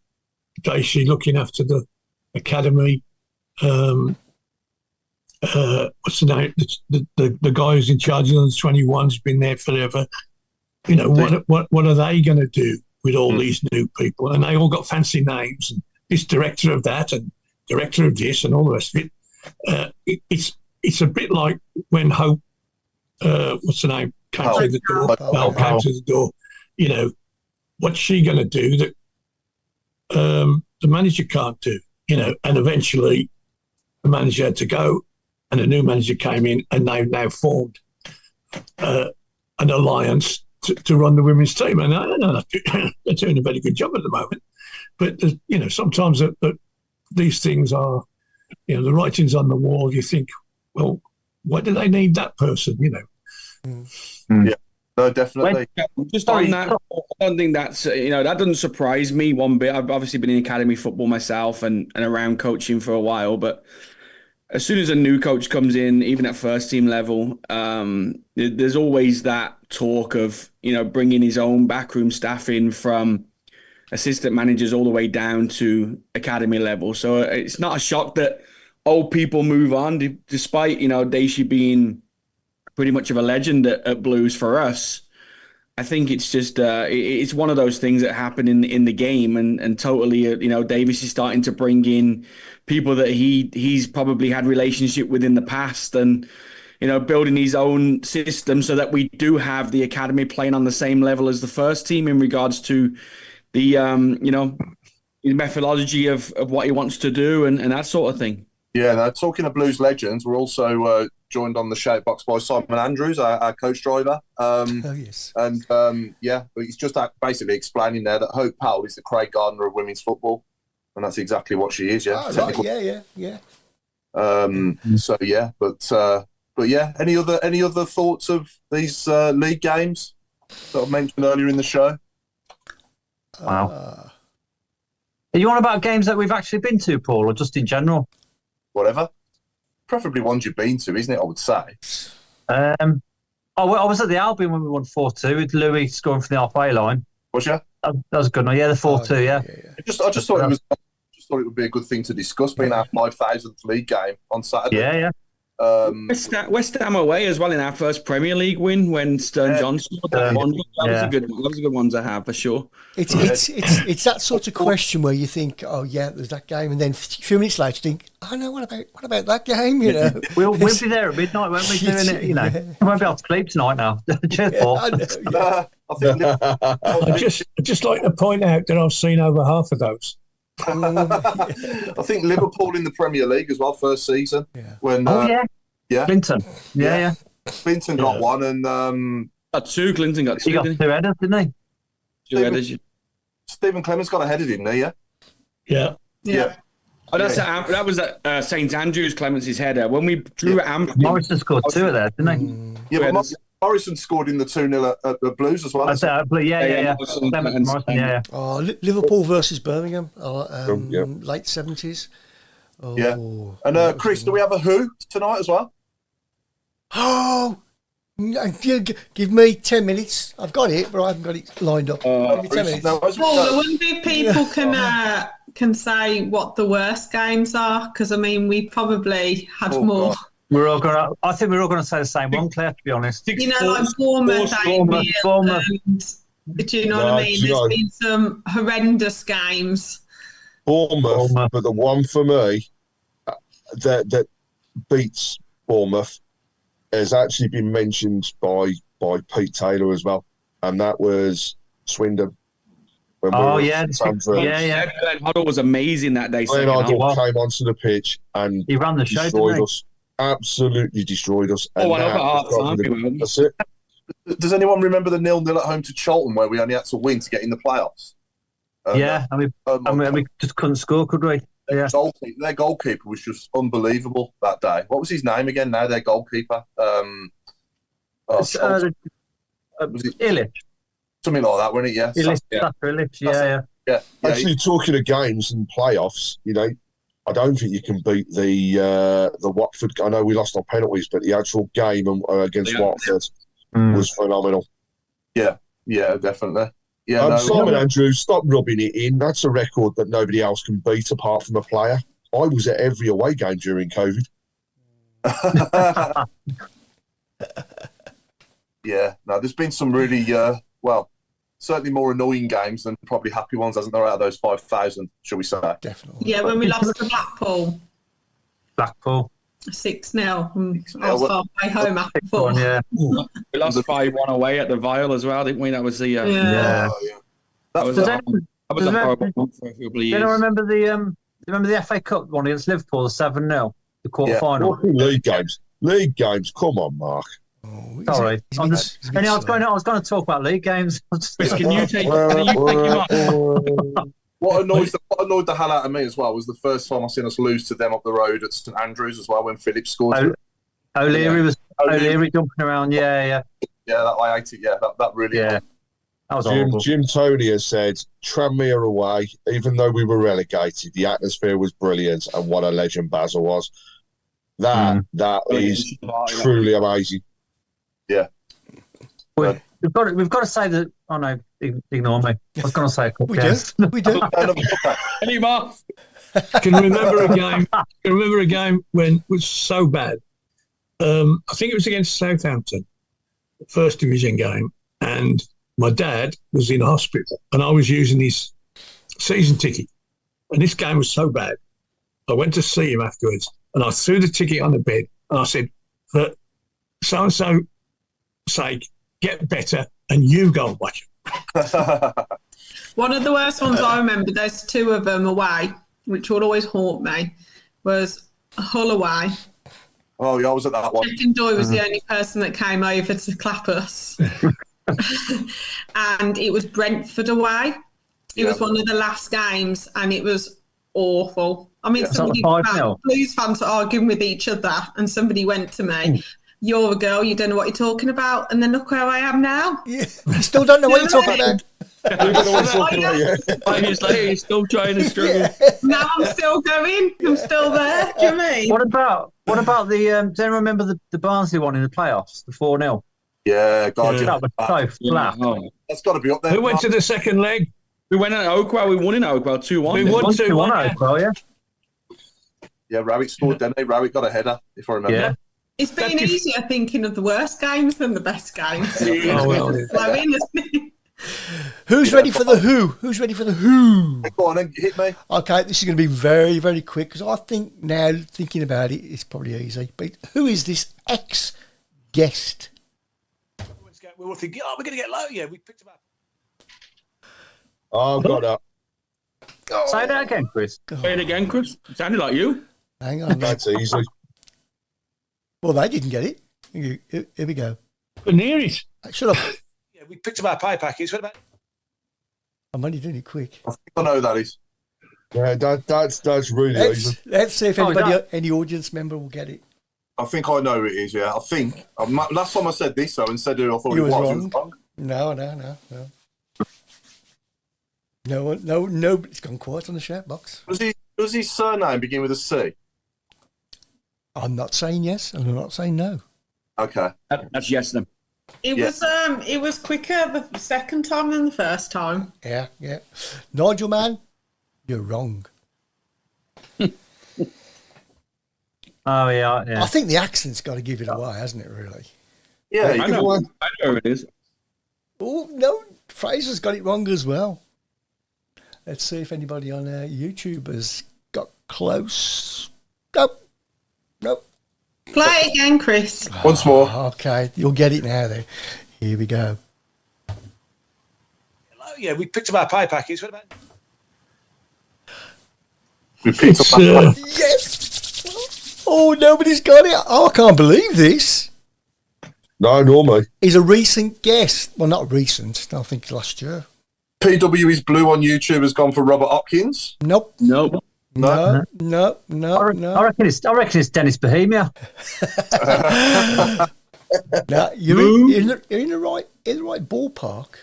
Daisy looking after the academy. What's the name? The guy who's in charge of the 21's been there forever. What are they going to do with all these new people? And they all got fancy names, and this director of that and director of this and all the rest of it. It's a bit like when Hope, what's the name, came through the door. Came through the door. What's she going to do that the manager can't do? And eventually the manager had to go, and a new manager came in, and they've now formed an alliance to run the women's team. And I don't know, they're doing a very good job at the moment. But, sometimes these things are, the writing's on the wall. You think, well, why do they need that person, Yeah, no, definitely. Just on that, I don't think that's, that doesn't surprise me one bit. I've obviously been in academy football myself and around coaching for a while, but as soon as a new coach comes in, even at first team level, there's always that talk of, bringing his own backroom staff in from assistant managers all the way down to academy level. So it's not a shock that old people move on, despite, Daishi being pretty much of a legend at Blues for us. I think it's just it's one of those things that happen in the game, and totally, Davis is starting to bring in people that he's probably had relationship with in the past, and building his own system so that we do have the academy playing on the same level as the first team in regards to the his methodology of what he wants to do and that sort of thing. Yeah, now talking of Blues legends, we're also joined on the shout box by Simon Andrews, our coach driver. Yes. And he's just basically explaining there that Hope Powell is the Craig Gardner of women's football, and that's exactly what she is. Yeah. Oh, right. Yeah. So yeah, but yeah. Any other thoughts of these league games that I mentioned earlier in the show? Wow. Are you on about games that we've actually been to, Paul, or just in general? Whatever. preferably ones you've been to, isn't it? I would say. I was at the Albion when we won 4-2 with Louis scoring from the halfway line. Was you? That was a good one. Yeah, the 4-2. Yeah. I just thought it would be a good thing to discuss, being our 5,000th league game on Saturday. Yeah. West Ham away as well in our first Premier League win when Stern Johnson. That was a good one. That was a good one to have for sure. It's that sort of question where you think, oh yeah, there's that game, and then a few minutes later you think, oh no, what about that game? You know, we'll be there at midnight, won't we? Doing it, you know. I won't be able to sleep tonight now. Cheers, Paul. I'd just like to point out that I've seen over half of those. I think Liverpool in the Premier League as well, first season. When Clinton. Yeah. Clinton got one, and two. Clinton got two. He got two headers, didn't he? Two headers. Stephen Clemens got a header, didn't he? Yeah. Oh, that was at St Andrews. Clemens' header when we drew at Amp. Morrison scored two of there, didn't he? Yeah, but Morrison scored in the 2-0 at the Blues as well. Yeah. Morrison. Oh, Liverpool versus Birmingham, late 70s. Oh. Yeah. And Chris, do we have a Who tonight as well? Oh, give me 10 minutes. I've got it, but I haven't got it lined up. Give me 10 minutes. I wonder if people can say what the worst games are, because I mean we probably had more. God. I think we're all gonna say the same one, Claire. To be honest, you know, like Bournemouth. Do you know what I mean? There's been some horrendous games. Bournemouth, but the one for me that beats Bournemouth has actually been mentioned by Pete Taylor as well, and that was Swindon. Glenn Hoddle was amazing that day. Glenn Hoddle came onto the pitch and he ran the show, destroyed us. Absolutely destroyed us. That's it. Does anyone remember the 0-0 at home to Charlton where we only had to win to get in the playoffs? We just couldn't score, could we? Their goalkeeper was just unbelievable that day. What was his name again now, their goalkeeper? Was it Illich? Something like that, wasn't it? Yeah. Actually, talking of games and playoffs, you know, I don't think you can beat the Watford. I know we lost on penalties, but the actual game against Watford was phenomenal. Yeah, definitely. Yeah, Simon Andrews, stop rubbing it in. That's a record that nobody else can beat apart from a player. I was at every away game during COVID. There's been some really, certainly more annoying games than probably happy ones, hasn't there, out of those 5,000, shall we say? Definitely. Yeah, when we lost to Blackpool. 6-0. I was halfway home after 4. We lost 5-1 away at the Vile as well, didn't we? That was the That was a horrible one for a couple of years. Do you remember the FA Cup one against Liverpool, the 7-0, the quarter final? League games. Come on, Mark. Sorry, I was going to talk about league games. Can you take him up? What annoyed the hell out of me as well was the first time I seen us lose to them up the road at St Andrews as well when Phillips scored. O'Leary jumping around. Yeah, I hate it. Yeah, that really. Yeah, that was horrible. Jim Toney has said, Tranmere away, even though we were relegated, the atmosphere was brilliant, and what a legend Basil was. That is truly amazing. Yeah. We've got to say that. Oh no, ignore me. I was going to say a couple. We do. Anymore. Can remember a game when it was so bad. I think it was against Southampton, the first division game, and my dad was in hospital, and I was using his season ticket, and this game was so bad. I went to see him afterwards, and I threw the ticket on the bed, and I said, "For so and so sake, get better, and you go and watch it." One of the worst ones I remember, there's 2 of them away, which would always haunt me, was Hull away. Oh, yeah, I was at that one. Captain Doyle was the only person that came over to clap us. And it was Brentford away. It was one of the last games, and it was awful. I mean, Blues fans were arguing with each other, and somebody went to me, "You're a girl, you don't know what you're talking about." And then look where I am now. Yeah, you still don't know what you're talking about. We don't know what he's talking about yet. 5 years later, he's still trying to struggle. Now I'm still going. I'm still there. Do you mean? What about the? Do you remember the Barnsley one in the playoffs, the 4-0? Yeah, God, That was so flat. Oh. that's got to be up there. Who went to the second leg? We went at Oakwell. We won in Oakwell 2-1. We won 2-1. Well, yeah. Yeah, Rabbit scored, didn't he? Rabbit got a header, if I remember. Yeah. It's been easier thinking of the worst games than the best games. Oh, well. Flowing, isn't it? Who's ready for the who? Who's ready for the who? Go on and hit me. Okay, this is going to be very, very quick because I think now, thinking about it, it's probably easy. But who is this ex-guest? We were thinking, we're going to get low. Yeah, we picked him up. Oh, got that. Say that again, Chris. Say it again, Chris. It sounded like you. Hang on. That's easy. Well, they didn't get it. Here we go. We're near it. Shut up. Yeah, we picked up our pie packets. What about? I'm only doing it quick. I think I know who that is. Yeah, that's really easy. Let's see if any audience member will get it. I think I know who it is, yeah. I think. Last time I said this, though, and said who I thought You it was was. wrong. It was wrong. No, it's gone quiet on the shout box. Does his surname begin with a C? I'm not saying yes, and I'm not saying no. Okay. That's yes then. It was quicker the second time than the first time. Yeah. Nigel, man, you're wrong. Oh yeah. I think the accent's got to give it away, hasn't it, really? Yeah, I know who it is. Oh, no, Fraser's got it wrong as well. Let's see if anybody on YouTube has got close. Nope. Play it again, Chris. Once more. Okay, you'll get it now then. Here we go. Hello. Yeah, we picked up our pie packets. What about? We picked up Yes! Oh, nobody's got it. Oh, I can't believe this. No, normally. He's a recent guest. Well, not recent. I think last year. PW is Blue on YouTube has gone for Robert Hopkins. Nope. No. No. I reckon it's Dennis Bohemia. No, you're in the right ballpark.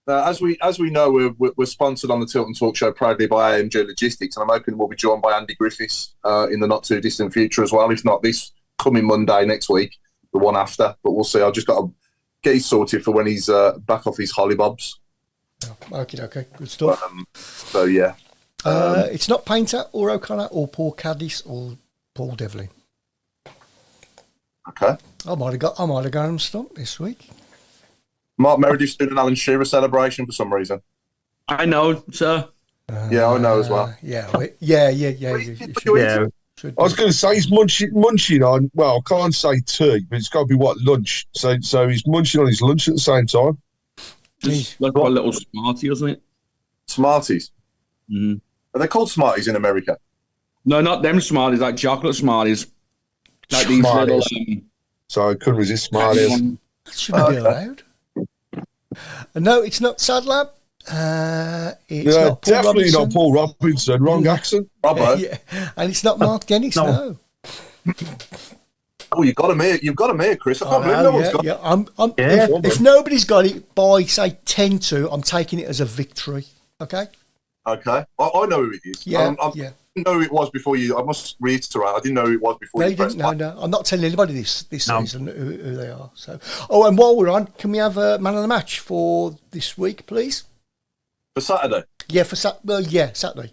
As we know, we're sponsored on the Tilton Talk Show proudly by AMG Logistics, and I'm hoping we'll be joined by Andy Griffiths in the not too distant future as well. If not this coming Monday next week, the one after. But we'll see. I've just got to get his sorted for when he's back off his hollybobs. Okay, good stuff. So yeah. It's not Painter or O'Connor or Paul Caddis or Paul Devlin. Okay. I might have got him stumped this week. Mark Meredith's doing an Alan Shearer celebration for some reason. I know, sir. Yeah, I know as well. Yeah. I was going to say he's munching on. Well, I can't say tea, but it's got to be lunch. So he's munching on his lunch at the same time. Just like a little Smartie, isn't it? Smarties. Mm-hmm. Are they called Smarties in America? No, not them Smarties, like chocolate Smarties. Like these little. So I couldn't resist Smarties. That shouldn't be allowed. No, it's not Sadler. It's not Paul definitely Robinson. not Paul Robinson. Wrong accent. Robbo. Yeah. And it's not Mark Dennis. No. Oh, you've got him here, Chris. I can't believe no one's got it. If nobody's got it by say 10-2, I'm taking it as a victory. Okay. Okay. I know who it is. Yeah. I didn't know who it was before you. I must reiterate. I didn't know who it was before you. No. I'm not telling anybody this season who they are. So. Oh, and while we're on, can we have a man of the match for this week, please? For Saturday? Yeah, Saturday.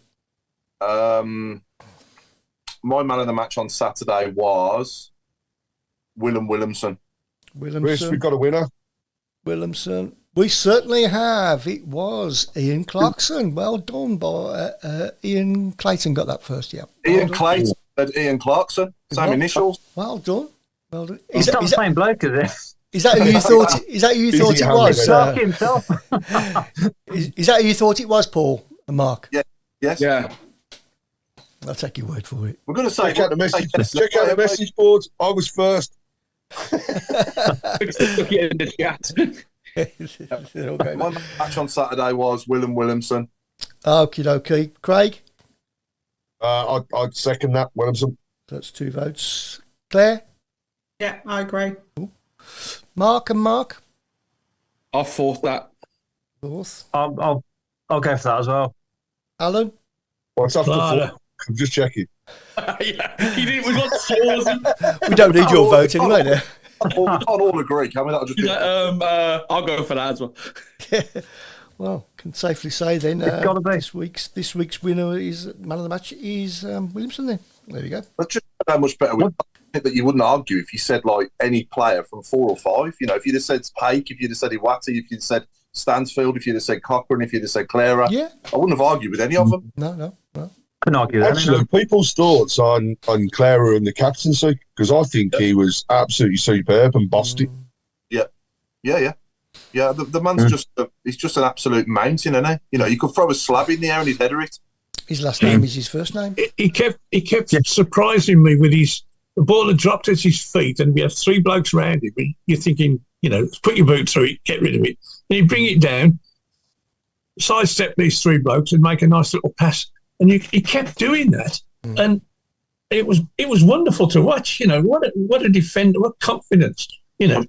My man of the match on Saturday was Williamson. Chris, we've got a winner. Williamson. We certainly have. It was Ian Clarkson. Well done, boy. Ian Clayton got that first, yeah. Ian Clayton said Ian Clarkson. Same initials. Well done. Is that the same bloke, is it? Is that who you thought? Is that who you thought it was? Himself. Is that who you thought it was, Paul and Mark? Yeah. Yes. Yeah. I'll take your word for it. We're going to say Check out the message board. I was first. Look it in the chat. My match on Saturday was Williamson. Okie dokie. Craig? I'd second that, Williamson. That's 2 votes. Claire? Yeah, I agree. Mark and Mark? I'll fourth that. Fourth. I'll go for that as well. Alan? What's after Clara. four? I'm just checking. Yeah, we got scores. We don't need your vote anyway. Now. We can't all agree, can we? That'll just be... I'll go for that as well. Well, can safely say then It's gotta be. this week's winner is man of the match is Williamson. Then there you go. That's just how much better. I think that you wouldn't argue if you said like any player from 4 or 5. You know, if you'd have said Pake, if you'd have said Iwati, if you'd have said Stansfield, if you'd have said Cochrane, if you'd have said Clara, Yeah. I wouldn't have argued with any of them. No. Couldn't argue that. Actually, people's thoughts on Clara and the captaincy, because I think he was absolutely superb and bossed it. Yeah, the man's he's just an absolute mountain, isn't he? You know, you could throw a slab in the air and he'd header it. His last name is his first name. He kept surprising me with the ball had dropped at his feet, and we have 3 blokes around him. You're thinking, put your boot through it, get rid of it. Then you bring it down, sidestep these 3 blokes, and make a nice little pass. And he kept doing that, and it was wonderful to watch. What a defender, what confidence. You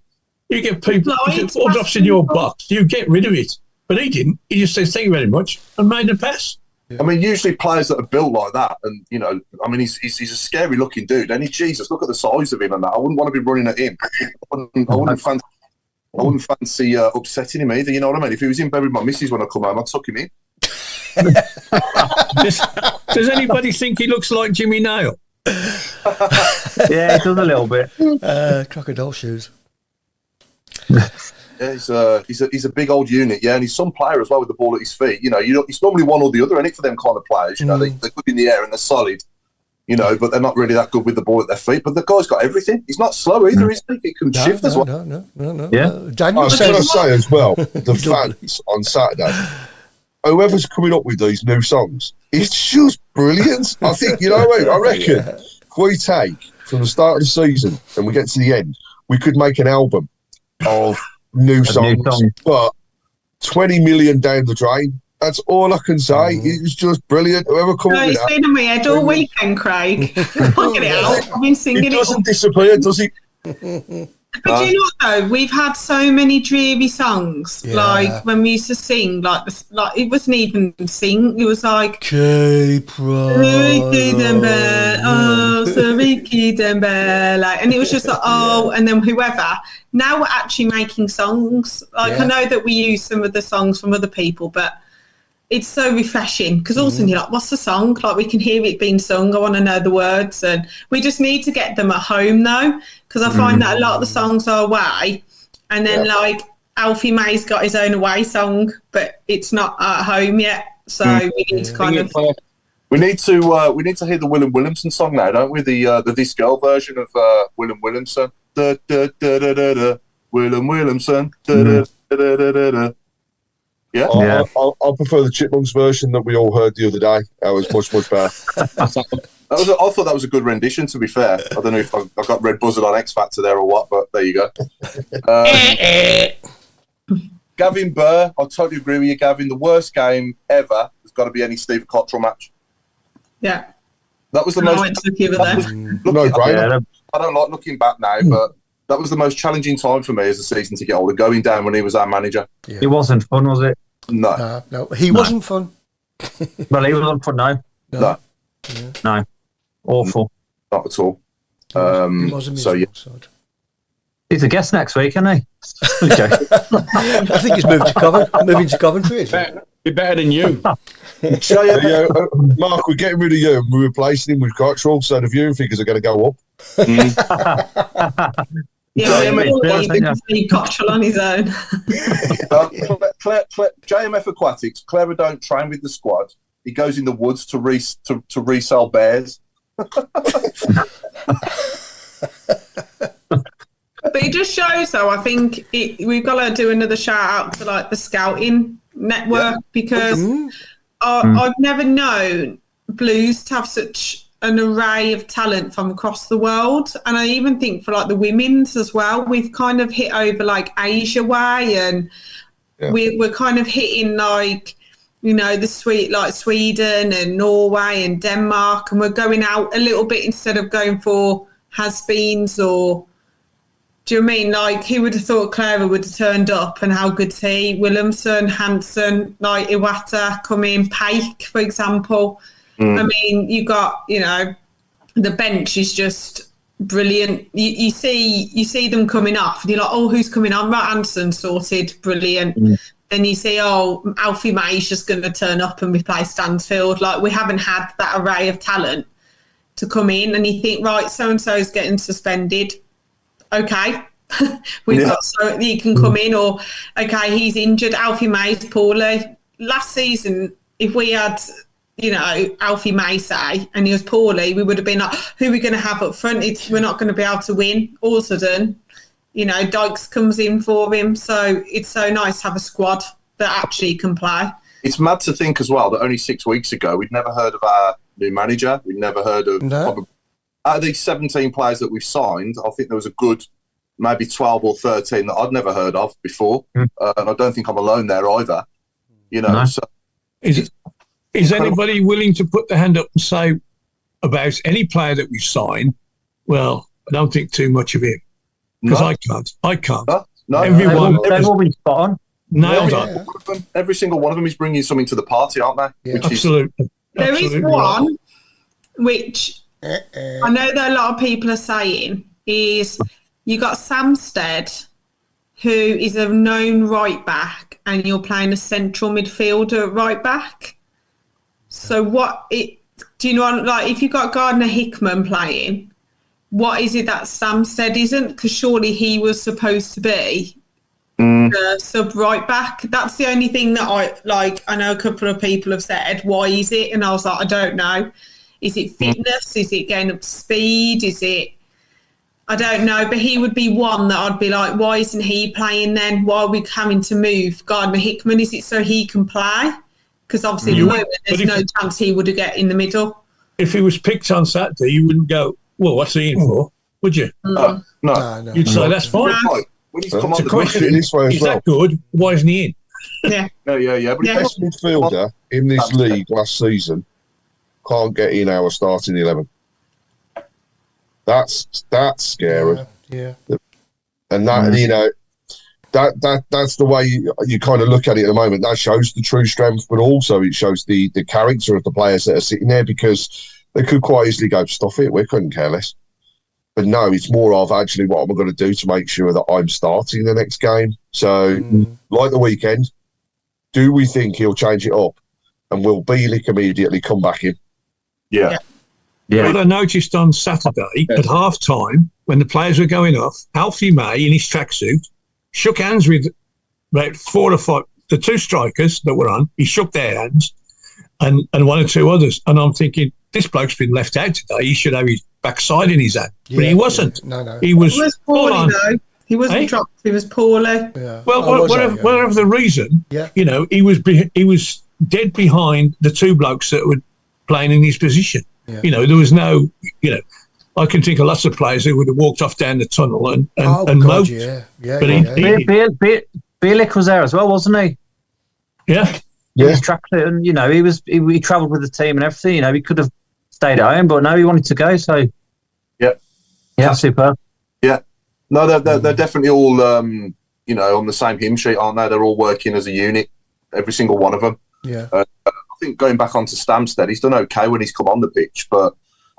get people, if the ball drops in your box, you get rid of it. But he didn't. He just says, thank you very much, and made a pass. I mean, usually players that are built like that, and he's a scary looking dude. And Jesus, look at the size of him and that. I wouldn't want to be running at him. I wouldn't fancy upsetting him either. You know what I mean? If he was in bed with my missus when I come home, I'd tuck him in. Does anybody think he looks like Jimmy Nail? Yeah, he does a little bit. Crocodile shoes. Yeah, he's a big old unit, and he's some player as well with the ball at his feet. He's normally one or the other, and it for them kind of players. They're good in the air and they're solid, but they're not really that good with the ball at their feet. But the guy's got everything. He's not slow either, is he? He can shift as well. No. Yeah. Daniel I was going to say as well, the fans on Saturday, whoever's coming up with these new songs, it's just brilliant. I think, I reckon if we take from the start of the season and we get to the end, we could make an album of new songs, but 20 million down the drain. That's all I can say. It was just brilliant. Whoever come up with it's been in my head all weekend, Craig. I'll get it out. I've been singing it. It doesn't disappear, does it? But you know what though? We've had so many dreary songs. Yeah. Like when we used to sing, like it wasn't even sing. It was like K-Pride. And it was just like and then whoever. Now we're actually making songs. I know that we use some of the songs from other people, but it's so refreshing because all of a sudden you're like, what's the song? Like we can hear it being sung. I want to know the words, and we just need to get them at home though, because I find that a lot of the songs are away, and then like Alfie May's got his own away song, but it's not at home yet. So we need to kind of. We need to hear the Willem Williamson song now, don't we? The This Girl version of Willem Williamson. Da, da, da, da, da, da. Willem Williamson. Da, da, da, da, da, da, da. Yeah. I prefer the Chipmunks version that we all heard the other day. That was much better. I thought that was a good rendition, to be fair. I don't know if I got red buzzard on X Factor there or what, but there you go. Gavin Burr, I totally agree with you, Gavin. The worst game ever has got to be any Steve Cottrell match. Yeah. That was the I most. went to a few of them. I don't like looking back now, but that was the most challenging time for me as a season ticket holder, going down when he was our manager. Yeah. It wasn't fun, was it? No. He wasn't fun. Well, he wasn't fun, no. No. Awful. Not at all. He's a guest next week, isn't he? I think he's moving to Coventry. Be better than you. Mark, we're getting rid of you and we're replacing him with Cottrell, so the viewing figures are going to go up. Steve Cottrell on his own. JMF Aquatics, Clara don't train with the squad. He goes in the woods to resell bears. But it just shows, though, I think we've got to do another shout out to like the scouting network because I've never known Blues to have such an array of talent from across the world. And I even think for like the women's as well, we've kind of hit over like Asia way, and we're kind of hitting like, the Sweden and Norway and Denmark, and we're going out a little bit instead of going for has-beens or Do you know what I mean? Like, who would have thought Clara would have turned up, and how good's he? Williamson, Hansen, like Iwata come in, Pike, for example. I mean, you got, you know, the bench is just brilliant. You see them coming off, and you're like, oh, who's coming on? Matt Hansen sorted, brilliant. Then you see, oh, Alfie May's just going to turn up and replace Stansfield. Like, we haven't had that array of talent to come in, and you think, right, so-and-so is getting suspended. Okay, we've got so he can come in, or okay, he's injured. Alfie May's poorly. Last season, if we had, you know, Alfie May say, and he was poorly, we would have been like, who are we going to have up front? We're not going to be able to win. All of a sudden, you know, Dykes comes in for him. So it's so nice to have a squad that actually can play. It's mad to think as well that only 6 weeks ago, we'd never heard of our new manager. We'd never heard of... Probably, out of these 17 players that we've signed, I think there was a good maybe 12 or 13 that I'd never heard of before. And I don't think I'm alone there either. You know, so... Is anybody willing to put their hand up and say about any player that we've signed, well, I don't think too much of him? Because I can't. No, everyone. They've all been spot on. Nailed on. Every single one of them is bringing something to the party, aren't they? Yeah. Absolutely. There is one which I know that a lot of people are saying is you got Samstead, who is a known right back, and you're playing a central midfielder at right back. So do you know, like, if you've got Gardner Hickman playing, what is it that Samstead isn't? Because surely he was supposed to be the sub right back. That's the only thing that I know a couple of people have said, why is it? And I was like, I don't know. Is it fitness? Is it getting up to speed? Is it, I don't know. But he would be one that I'd be like, why isn't he playing then? Why are we having to move Gardner Hickman? Is it so he can play? Because obviously at the moment there's no chance he would get in the middle. If he was picked on Saturday, you wouldn't go, well, what's he in for? Would you? No. You'd say, that's fine. When he's come on the question this way as is that good? Why isn't he in? Yeah. But best midfielder in this league last season can't get in our starting 11. That's scary. Yeah. And that, you know, that's the way you kind of look at it at the moment. That shows the true strength, but also it shows the character of the players that are sitting there, because they could quite easily go, stuff it, we couldn't care less. But no, it's more of actually what am I going to do to make sure that I'm starting the next game. So, like the weekend, do we think he'll change it up and will Bielik immediately come back in? Yeah. What I noticed on Saturday at half-time, when the players were going off, Alfie May in his tracksuit shook hands with about 4 or 5, the 2 strikers that were on. He shook their hands and 1 or 2 others. And I'm thinking, this bloke's been left out today. He should have his backside in his hand. But he wasn't. No. He was poorly, though. He wasn't dropped. He was poorly. Yeah. Well, whatever the reason, you know, he was dead behind the 2 blokes that were playing in his position. Yeah. You know, there was no, you know, I can think of lots of players who would have walked off down the tunnel and moped. But Bielik was there as well, wasn't he? Yeah. He was tracksuit, and you know, he travelled with the team and everything. You know, he could have stayed at home, but no, he wanted to go. So yeah, superb. Yeah, no, they're definitely all you know, on the same hymn sheet, aren't they? They're all working as a unit, every single one of them. Yeah. I think going back onto Stamstead, he's done okay when he's come on the pitch, but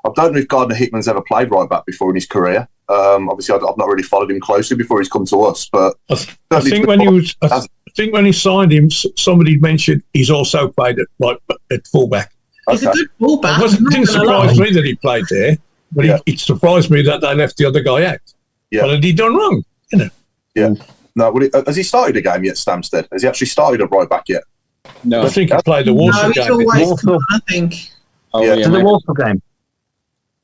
I don't know if Gardner Hickman's ever played right back before in his career. Obviously, I've not really followed him closely before he's come to us. But I think when he signed him, somebody mentioned he's also played at fullback. He's a good fullback. It didn't surprise me that he played there, but it surprised me that they left the other guy out. Yeah. What had he done wrong? You know. Yeah. No. Has he started a game yet, Stamstead? Has he actually started at right back yet? No. I think he played the Warsaw game. I think. The Warsaw game.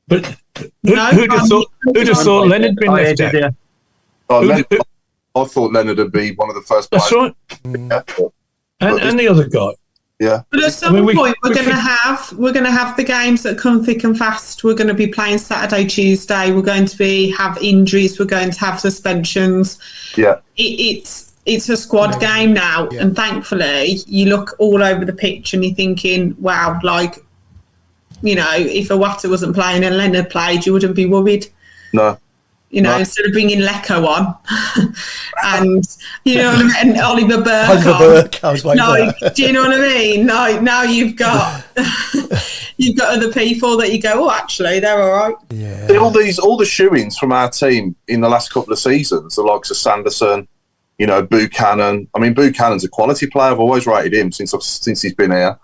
But who'd have thought Leonard had been left out? I thought Leonard would be one of the first players. That's right. And the other guy. Yeah. But at some point, we're going to have the games that come thick and fast. We're going to be playing Saturday, Tuesday. We're going to have injuries. We're going to have suspensions. Yeah. It's a squad game now, and thankfully, you look all over the pitch and you're thinking, wow, like, you know, if Iwata wasn't playing and Leonard played, you wouldn't be worried. No. instead of bringing Lecco on, and you know what I mean, and Oliver Burke. I was waiting for that. Do you know what I mean? Now you've got other people that you go, oh, actually, they're all right. Yeah. All the shoe-ins from our team in the last couple of seasons, the likes of Sanderson, Buchanan. I mean, Buchanan's a quality player. I've always rated him since he's been here.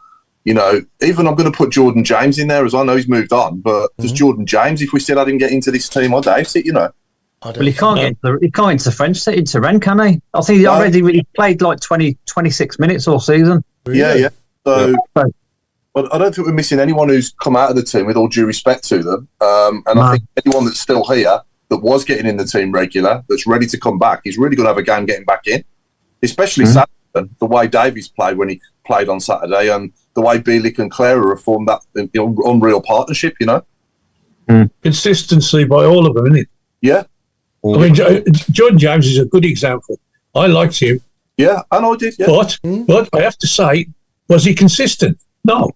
Even I'm going to put Jordan James in there as I know he's moved on, but does Jordan James, if we still had him get into this team, I'd doubt it, Well, he can't get into French into Rennes, can he? I think he played like 26 minutes all season. Really? Yeah. So, I don't think we're missing anyone who's come out of the team, with all due respect to them. I think anyone that's still here that was getting in the team regular, that's ready to come back, he's really going to have a game getting back in, especially Saturday, the way Davies played when he played on Saturday, and the way Bielik and Clara have formed that unreal partnership, Consistency by all of them, isn't it? Yeah. I mean, Jordan James is a good example. I liked him. Yeah, and I did, yeah. But I have to say, was he consistent? No.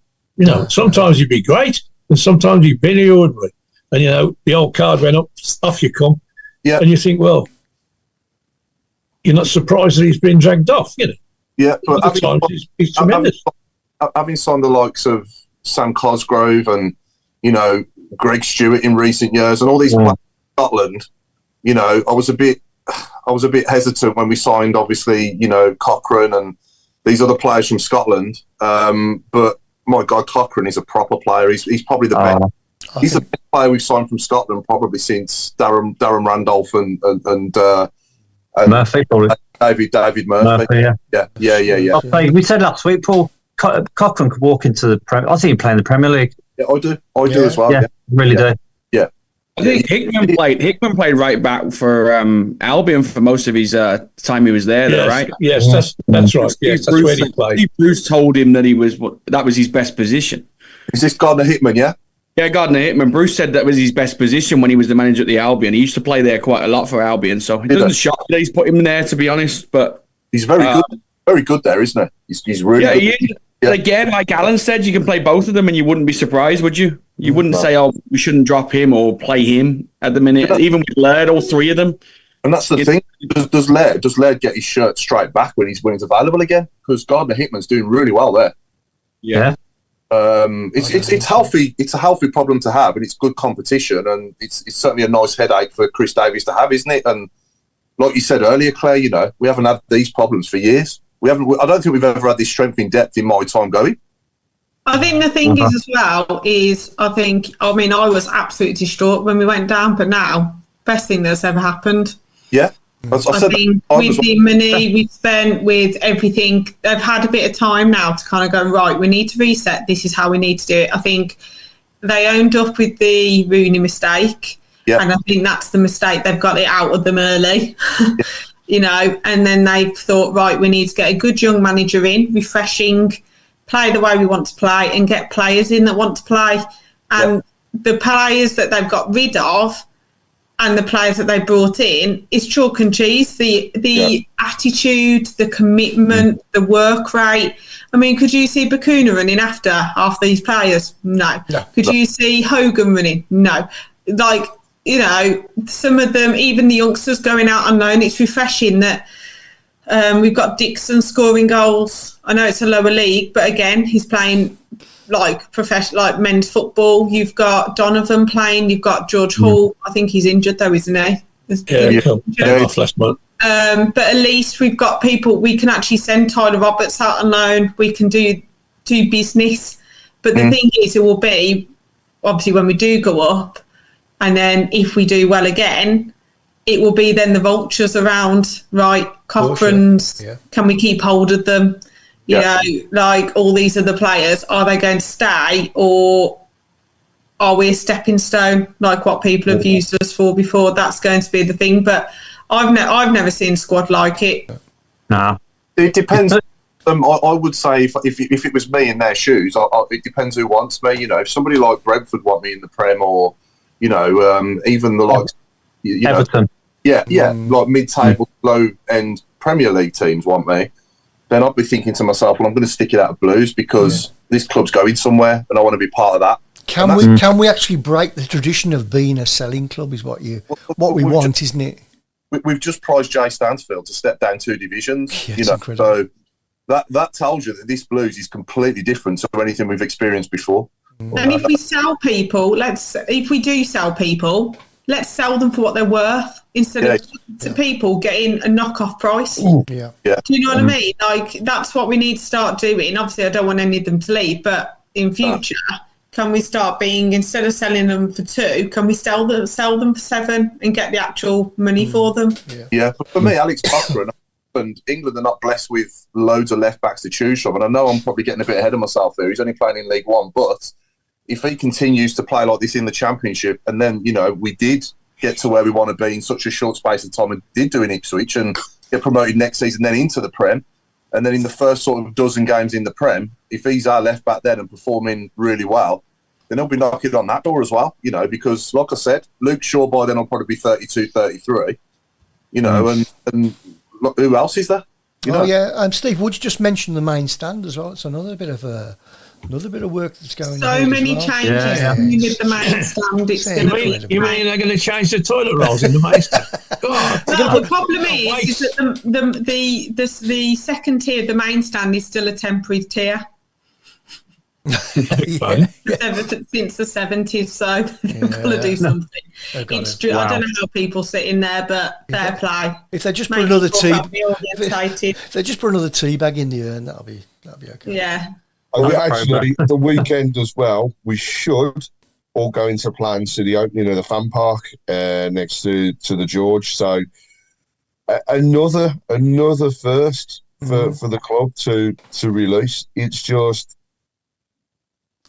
Sometimes he'd be great, and sometimes he'd be very ordinary. And, the old card went up, off you come. Yeah. And you think, well, you're not surprised that he's been dragged off, Yeah, but other times he's tremendous. Having signed the likes of Sam Cosgrove and, Greg Stewart in recent years and all these players in Scotland, I was a bit hesitant when we signed, obviously, Cochrane and these other players from Scotland. But my God, Cochrane is a proper player. He's probably the best. He's the best player we've signed from Scotland probably since Darren Randolph and Murphy, probably. David Murphy. Yeah. We said last week, Paul, Cochrane could walk into the Premier. I think he'd play in the Premier League. Yeah, I do as well. Yeah, really do. Yeah. I think Hickman played right back for Albion for most of his time he was there, though, right? Yes, that's right. Yes, that's where he played. Steve Bruce told him that that was his best position. Is this Gardner Hickman, yeah? Yeah, Gardner Hickman. Bruce said that was his best position when he was the manager at the Albion. He used to play there quite a lot for Albion, so it doesn't shock that he's put him there, to be honest. But he's very good there, isn't he? He's really good. He is. Yeah. Again, like Alan said, you can play both of them and you wouldn't be surprised, would you? You wouldn't say, oh, we shouldn't drop him or play him at the minute, even with Laird, all three of them. And that's the thing. Does Laird get his shirt straight back when he's available again? Because Gardner Hickman's doing really well there. Yeah. It's healthy. It's a healthy problem to have, and it's good competition, and it's certainly a nice headache for Chris Davies to have, isn't it? And like you said earlier, Claire, we haven't had these problems for years. I don't think we've ever had this strength in depth in my time going. I think the thing is as well is I was absolutely distraught when we went down, but now best thing that's ever happened. Yeah. I think with the money we've spent, with everything, they've had a bit of time now to kind of go, right, we need to reset. This is how we need to do it. I think they owned up with the Rooney mistake. Yeah. And I think that's the mistake. They've got it out of them early, and then they've thought, right, we need to get a good young manager in, refreshing, play the way we want to play and get players in that want to play. And the players that they've got rid of and the players that they brought in is chalk and cheese. The attitude, the commitment, the work rate. I mean, could you see Bakuna running after half these players? No. Could you see Hogan running? No. Some of them, even the youngsters going out on loan, it's refreshing that we've got Dixon scoring goals. I know it's a lower league, but again, he's playing like professional, like men's football. You've got Donovan playing. You've got George Hall. I think he's injured though, isn't he? Off last month. But at least we've got people. We can actually send Tyler Roberts out on loan. We can do business. But the thing is, it will be obviously when we do go up, and then if we do well again, it will be then the vultures around, right, Cochrane's, can we keep hold of them? You know, like all these other players, are they going to stay or are we a stepping stone like what people have used us for before? That's going to be the thing. But I've never seen a squad like it. No. It depends. I would say if it was me in their shoes, it depends who wants me. If somebody like Brentford want me in the Prem or, even the likes... Everton. Like mid-table, low-end Premier League teams want me, then I'd be thinking to myself, well, I'm going to stick it out of Blues because this club's going somewhere and I want to be part of that. Can we actually break the tradition of being a selling club? Is what we want, isn't it? We've just prized Jay Stansfield to step down 2 divisions. Yeah, incredible. So that tells you that this Blues is completely different to anything we've experienced before. And if we sell people, let's sell them for what they're worth instead of people getting a knockoff price. Yeah. Do you know what I mean? Like, that's what we need to start doing. Obviously, I don't want any of them to leave, but in future, can we start being, instead of selling them for 2, can we sell them for 7 and get the actual money for them? Yeah, but for me, Alex Cochran and England are not blessed with loads of left backs to choose from. And I know I'm probably getting a bit ahead of myself there. He's only playing in League One, but if he continues to play like this in the Championship, and then, we did get to where we want to be in such a short space of time and did do in Ipswich and get promoted next season, then into the Prem, and then in the first sort of dozen games in the Prem, if he's our left back then and performing really well, then he'll be knocking on that door as well, because like I said, Luke Shaw by then will probably be 32, 33, and look, who else is there? Steve, would you just mention the main stand as well? It's another bit of work that's going on. So many changes with the main stand. You mean they're going to change the toilet rolls in the main stand? God. No, the problem is that the second tier, the main stand, is still a temporary tier. Since the 70s, so they've got to do something. It's true. Wow. I don't know how people sit in there, but fair play. If they just put another if they just put another tea bag in the urn, that'll be okay. Yeah. Actually, the weekend as well, we should all go into plans to the opening of the fan park next to the George. So another first for the club to release. It's just.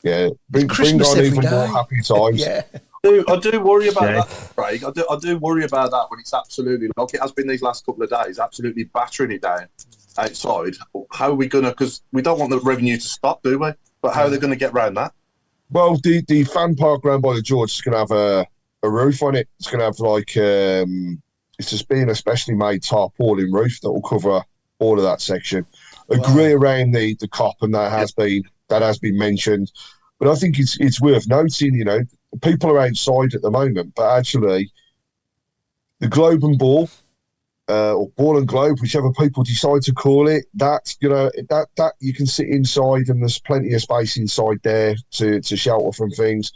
Yeah, bring on even more happy times. I do worry about that, Craig. I do worry about that when it's absolutely, like it has been these last couple of days, absolutely battering it down outside. How are we going to, because we don't want the revenue to stop, do we? But how are they going to get around that? Well, the fan park round by the George is going to have a roof on it. It's going to have it's just being a specially made tarpaulin roof that will cover all of that section. Agree around the cop, and that has been mentioned, but I think it's worth noting. People are outside at the moment, but actually, the Globe and Ball, or Ball and Globe, whichever people decide to call it, that you can sit inside, and there's plenty of space inside there to shelter from things.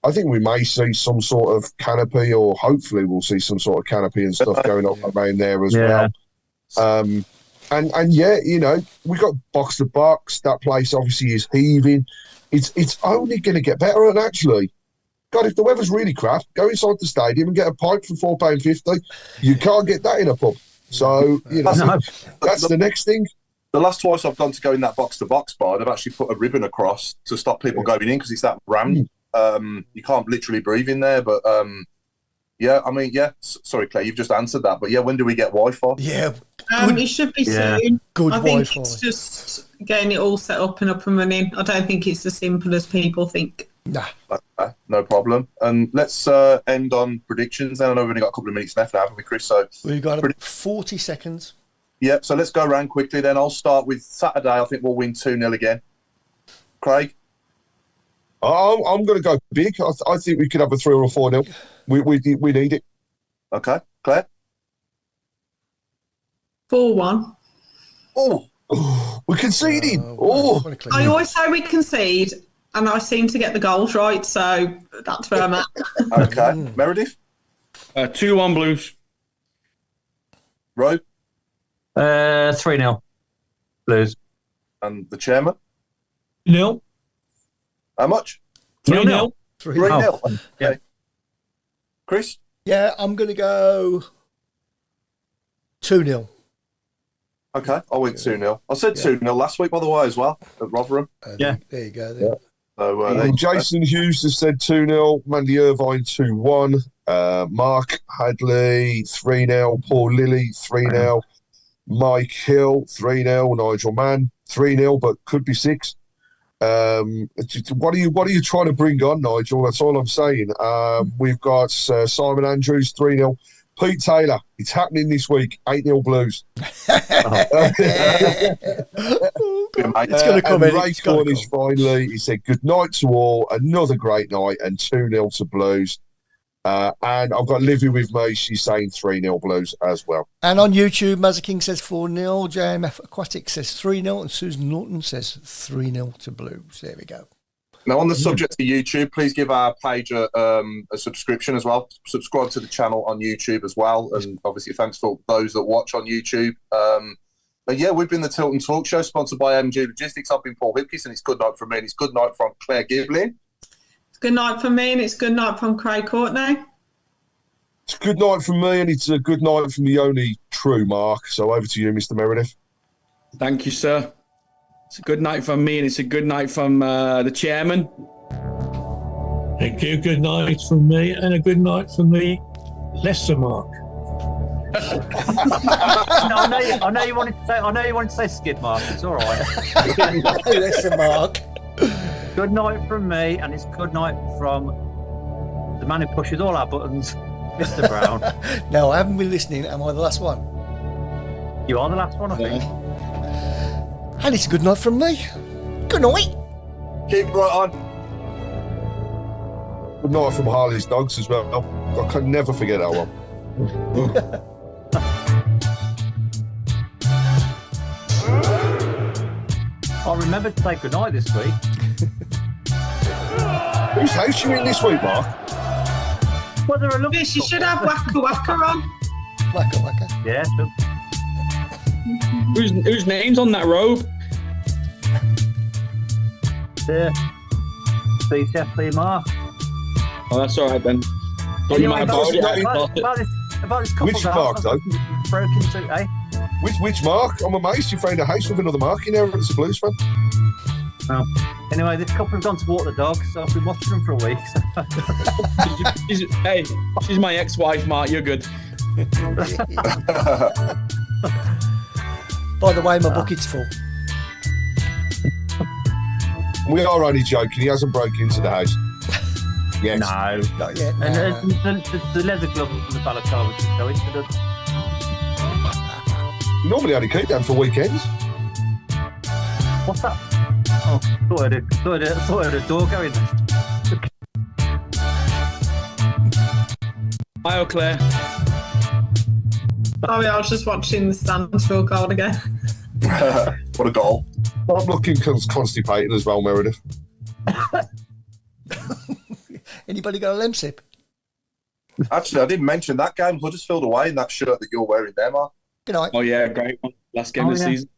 I think we may see some sort of canopy, or hopefully we'll see some sort of canopy and stuff going on around there as well. And we got box to box. That place obviously is heaving. It's only going to get better. And actually, God, if the weather's really crap, go inside the stadium and get a pint for £4.50. You can't get that in a pub. So that's the next thing. The last twice I've gone to go in that box to box bar, they've actually put a ribbon across to stop people going in because it's that rammed. You can't literally breathe in there, but. Sorry, Claire, you've just answered that. But when do we get Wi-Fi? Yeah. It should be soon. Good I think Wi-Fi. it's just getting it all set up and running. I don't think it's as simple as people think. Nah. Okay, no problem. And let's end on predictions. Then I know we've only got a couple of minutes left now, haven't we, Chris? So we've got about 40 seconds. Yeah, so let's go around quickly then. I'll start with Saturday. I think we'll win 2-0 again. Craig? I'm going to go big. I think we could have a 3 or a 4-0. We need it. Okay. Claire? 4-1. Oh, we're conceding. I always say we concede, and I seem to get the goals right, so that's where I'm at. Okay. Meredith? 2-1 Blues. Roe? 3-0 Blues. And the chairman? 0. How much? 3-0. 3-0. Okay. Yeah. Chris? Yeah, I'm going to go 2-0. Okay, I went 2-0. I said 2-0 last week, by the way, as well, at Rotherham. There you go. Then. So, Jason Hughes has said 2-0, Mandy Irvine 2-1, Mark Hadley 3-0, Paul Lilly 3-0, Mike Hill 3-0, Nigel Mann 3-0, but could be 6. What are you trying to bring on, Nigel? That's all I'm saying. We've got Simon Andrews 3-0. Pete Taylor, it's happening this week. 8-0 Blues. It's going to come in. Ray Cornish finally, he said, good night to all, another great night, and 2-0 to Blues. And I've got Livy with me, she's saying 3-0 Blues as well. And on YouTube, Mazza King says 4-0, JMF Aquatic says 3-0, and Susan Norton says 3-0 to Blues. There we go. Now, on the subject of YouTube, please give our page a subscription as well. Subscribe to the channel on YouTube as well. And obviously, thanks for those that watch on YouTube. But yeah, we've been the Tilton Talk Show, sponsored by MG Logistics. I've been Paul Hipkiss, and it's good night from me, and it's good night from Claire Giblin. It's good night from me, and it's good night from Craig Courtney. It's good night from me, and it's a good night from the only true Mark. So over to you, Mr. Meredith. Thank you, sir. It's a good night from me, and it's a good night from the chairman. Thank you. Good night from me, and a good night from the lesser Mark. I know you wanted to say skid mark. It's all right. Lesser Mark. Good night from me, and it's good night from the man who pushes all our buttons, Mr. Brown. No, I haven't been listening. Am I the last one? You are the last one, I think. And it's a good night from me. Good night. Keep right on. Good night from Harley's Dogs as well. I can never forget that one. I'll remember to say good night this week. Whose house you in this week, Mark? Well, there are lovely Yes, you should have Waka Waka on. Waka waka. Yeah, sure. Whose name's on that robe? BCFC Mark. Oh, that's all right then. Thought you might have about it. this couple Which Mark, though? Broke into, eh? Which Mark? I'm amazed you found a house with another Mark in there as a Blues fan. Well, anyway, this couple have gone to walk the dog, so I've been watching them for a week. Hey, she's my ex-wife, Mark. You're good. By the way, my bucket's full. We are only joking. He hasn't broken into the house. Yes. No. Not yet. And No. the leather gloves from the balaclava was a coincidence. You normally only keep them for weekends. What's that? Oh, thought I had a door going there. Hi, Eau Claire. Sorry, I was just watching the Stansfield goal again. What a goal. I'm looking constipated as well, Meredith. Anybody got a lemsip? Actually, I didn't mention that game. Huddersfield away in that shirt that you're wearing there, Mark. Good night. Oh, yeah, great one. Last game of the season.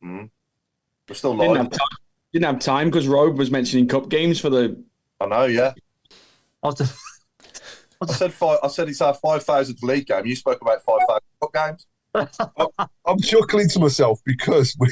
We're still live. Didn't have time because Robe was mentioning cup games for the... I know, yeah. I said it's our 5,000th league game. You spoke about 5,000 cup games. I'm chuckling to myself because